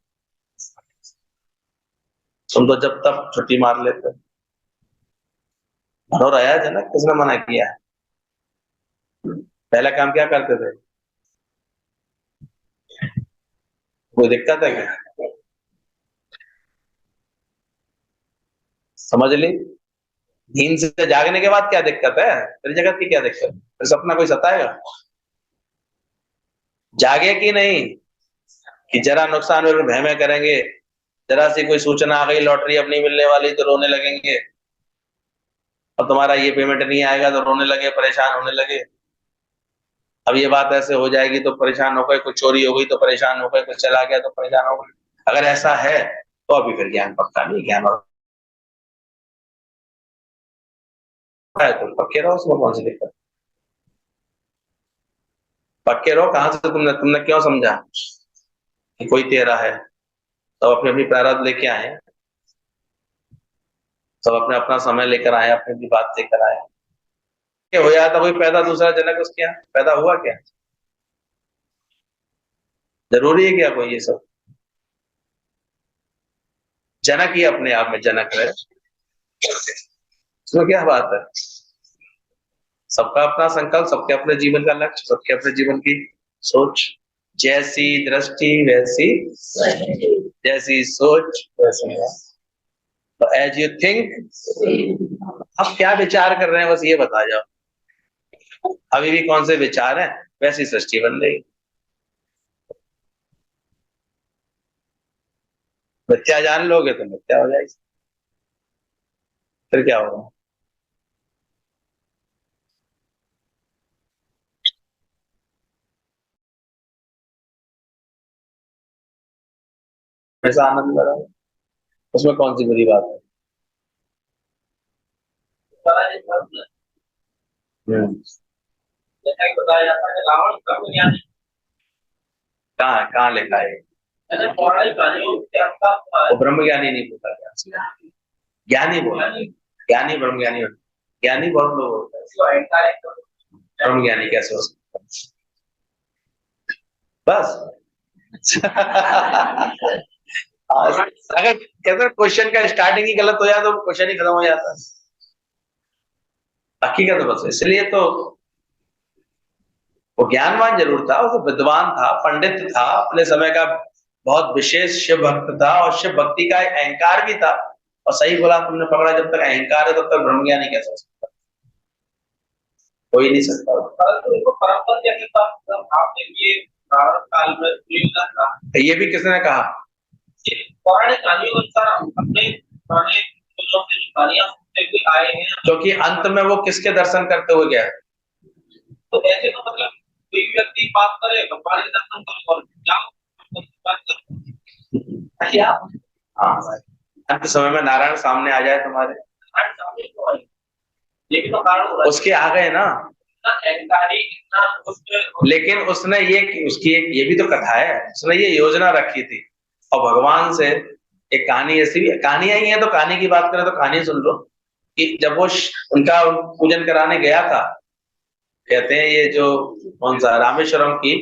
तुम तो जब तक छुट्टी मार लेते। और राजा जनक किसने मना किया है? पहला काम क्या करते थे? कोई दिक्कत है क्या? समझ ली? नींद से जागने के बाद क्या दिक्कत है? फिर जगत की क्या दिक्कत? फिर सपना कोई सताएगा? जागे कि नहीं, कि जरा नुकसान में भय में करेंगे, जरा सी कोई सूचना आ गई लॉटरी अब नहीं मिलने वाली तो रोने लगेंगे, और तुम्हारा ये पेमेंट नहीं आएगा तो रोने लगे, परेशान होने लगे। अब ये बात ऐसे हो जाएगी तो परेशान हो गए, कुछ चोरी हो गई तो परेशान हो गए, कुछ चला गया तो परेशान हो गए। अगर ऐसा है तो अभी फिर ज्ञान पक्का नहीं। ज्ञान और है तो पक्के रहो, उसमें कौन सी दिक्कत? पक्के रहो। कहां से तुमने तुमने क्यों समझा कि कोई तेरा है? सब अपने अपनी प्रारब्ध लेके आए, सब अपने अपना समय लेकर आए, अपनी अपनी बात लेकर आए। हो जाता कोई पैदा दूसरा जनक उसके यहाँ पैदा हुआ क्या? जरूरी है क्या कोई ये सब? जनक ही अपने आप में जनक है, इसमें क्या बात है? सबका अपना संकल्प, सबके अपने जीवन का लक्ष्य, सबके अपने जीवन की सोच। जैसी दृष्टि वैसी, जैसी सोच वैसी। तो एज यू थिंक, अब क्या विचार कर रहे हैं बस ये बता जाओ। अभी भी कौन से विचार हैं, वैसी सृष्टि बन गई। मिथ्या जान लोगे तो मिथ्या हो जाएगी, फिर क्या होगा? ऐसा आनंद भरा, उसमें कौन सी बुरी बात है? जैसा कि बताया जाता है रावण का कहाँ लिखा है? वो ब्रह्म ज्ञानी नहीं बोलता क्या? ज्ञानी बोला, ज्ञानी ब्रह्म ज्ञानी होता, ज्ञानी बहुत लोग होता है, ब्रह्म ज्ञानी कैसे हो सकता है? बस अगर कहते क्वेश्चन का स्टार्टिंग ही गलत हो जाए तो क्वेश्चन ही खत्म हो जाता है। हकीकत है बस, इसलिए तो वो ज्ञानवान जरूर था, वो विद्वान था, पंडित था, अपने समय का बहुत विशेष शिव भक्त था, और शिव भक्ति का एक अहंकार भी था। और सही बोला तुमने पकड़ा, जब तक अहंकार है तब तक ब्रह्म ज्ञानी कैसे हो सकता? हो ही नहीं सकता। ये भी किसने कहा? क्योंकि अंत में वो किसके दर्शन करते हुए गया? तो ऐसे तो मतलब कोई व्यक्ति बात करे भगवान के दर्शन करो और क्या? हाँ, अंत समय में नारायण सामने आ जाए तुम्हारे, ये भी तो कारण हो रहा है। उसके आ गए ना, लेकिन उसने ये उसकी ये भी तो कथा है, उसने ये योजना रखी थी। और भगवान से एक कहानी, ऐसी भी कहानियां ही है, तो कहानी की बात करें तो कहानी सुन लो कि जब वो उनका पूजन कराने गया था, कहते हैं ये जो कौन सा रामेश्वरम की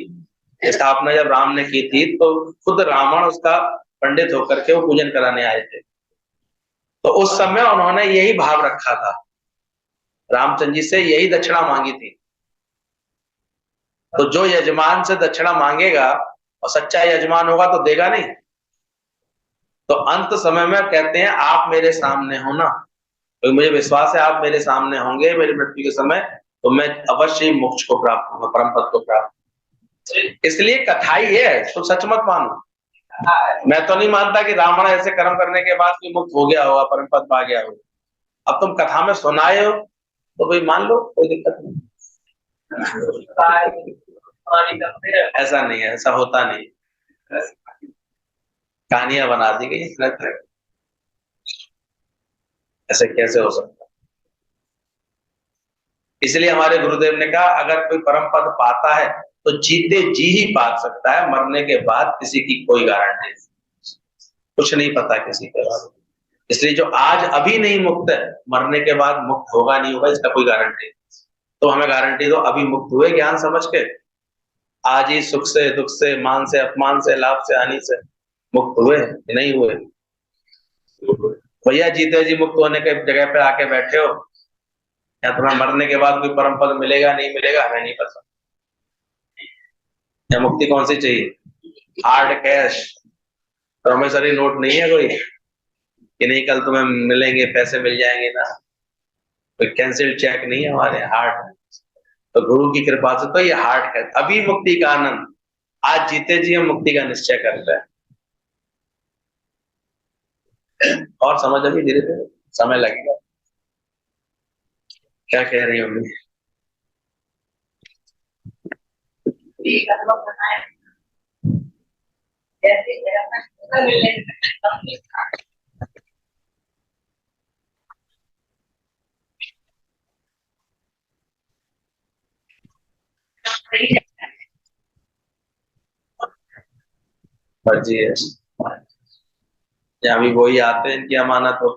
स्थापना जब राम ने की थी, तो खुद रावण उसका पंडित होकर के वो पूजन कराने आए थे। तो उस समय उन्होंने यही भाव रखा था, रामचंद्र जी से यही दक्षिणा मांगी थी। तो जो यजमान से दक्षिणा मांगेगा और सच्चा यजमान होगा तो देगा नहीं। तो अंत समय में कहते हैं आप मेरे सामने हो ना, तो मुझे विश्वास है आप मेरे सामने होंगे मेरी मृत्यु के समय, तो मैं अवश्य ही मोक्ष को प्राप्त होगा, परम पद को प्राप्त। इसलिए कथा ही है, तो सच मत मानो। मैं तो नहीं मानता कि रावण ऐसे कर्म करने के बाद कोई मुक्त हो गया होगा, परम पद पा गया होगा। अब तुम कथा में सुनाए हो तो भाई मान लो, कोई दिक्कत नहीं। ऐसा नहीं है, ऐसा होता नहीं, कहानियां बना दी गई, ऐसे कैसे हो सकता? इसलिए हमारे गुरुदेव ने कहा अगर कोई परम पद पाता है तो जीते जी ही पा सकता है, मरने के बाद किसी की कोई गारंटी नहीं, कुछ नहीं पता किसी के बाद। इसलिए जो आज अभी नहीं मुक्त है, मरने के बाद मुक्त होगा नहीं होगा इसका कोई गारंटी नहीं। तो हमें गारंटी दो, अभी मुक्त हुए ज्ञान समझ के, आज ही सुख से दुख से मान से अपमान से लाभ से हानि से मुक्त हुए कि नहीं हुए? भैया जीते जी मुक्त होने के जगह पे आके बैठे हो, या तुम्हें मरने के बाद कोई परम पद मिलेगा नहीं मिलेगा हमें नहीं पता। या मुक्ति कौन सी चाहिए? हार्ड कैश, प्रोमिसरी नोट नहीं है कोई कि नहीं कल तुम्हें मिलेंगे, पैसे मिल जाएंगे ना, कोई कैंसिल चेक नहीं है हमारे, हार्ड। तो गुरु की कृपा से तो ये हार्ड कैश, अभी मुक्ति का आनंद, आज जीते जी हम मुक्ति का निश्चय करते हैं। और समझ अभी धीरे धीरे समय लगेगा। क्या कह रही होंगी? मर्जी है, या अभी वही आते हैं, इनकी अमानत हो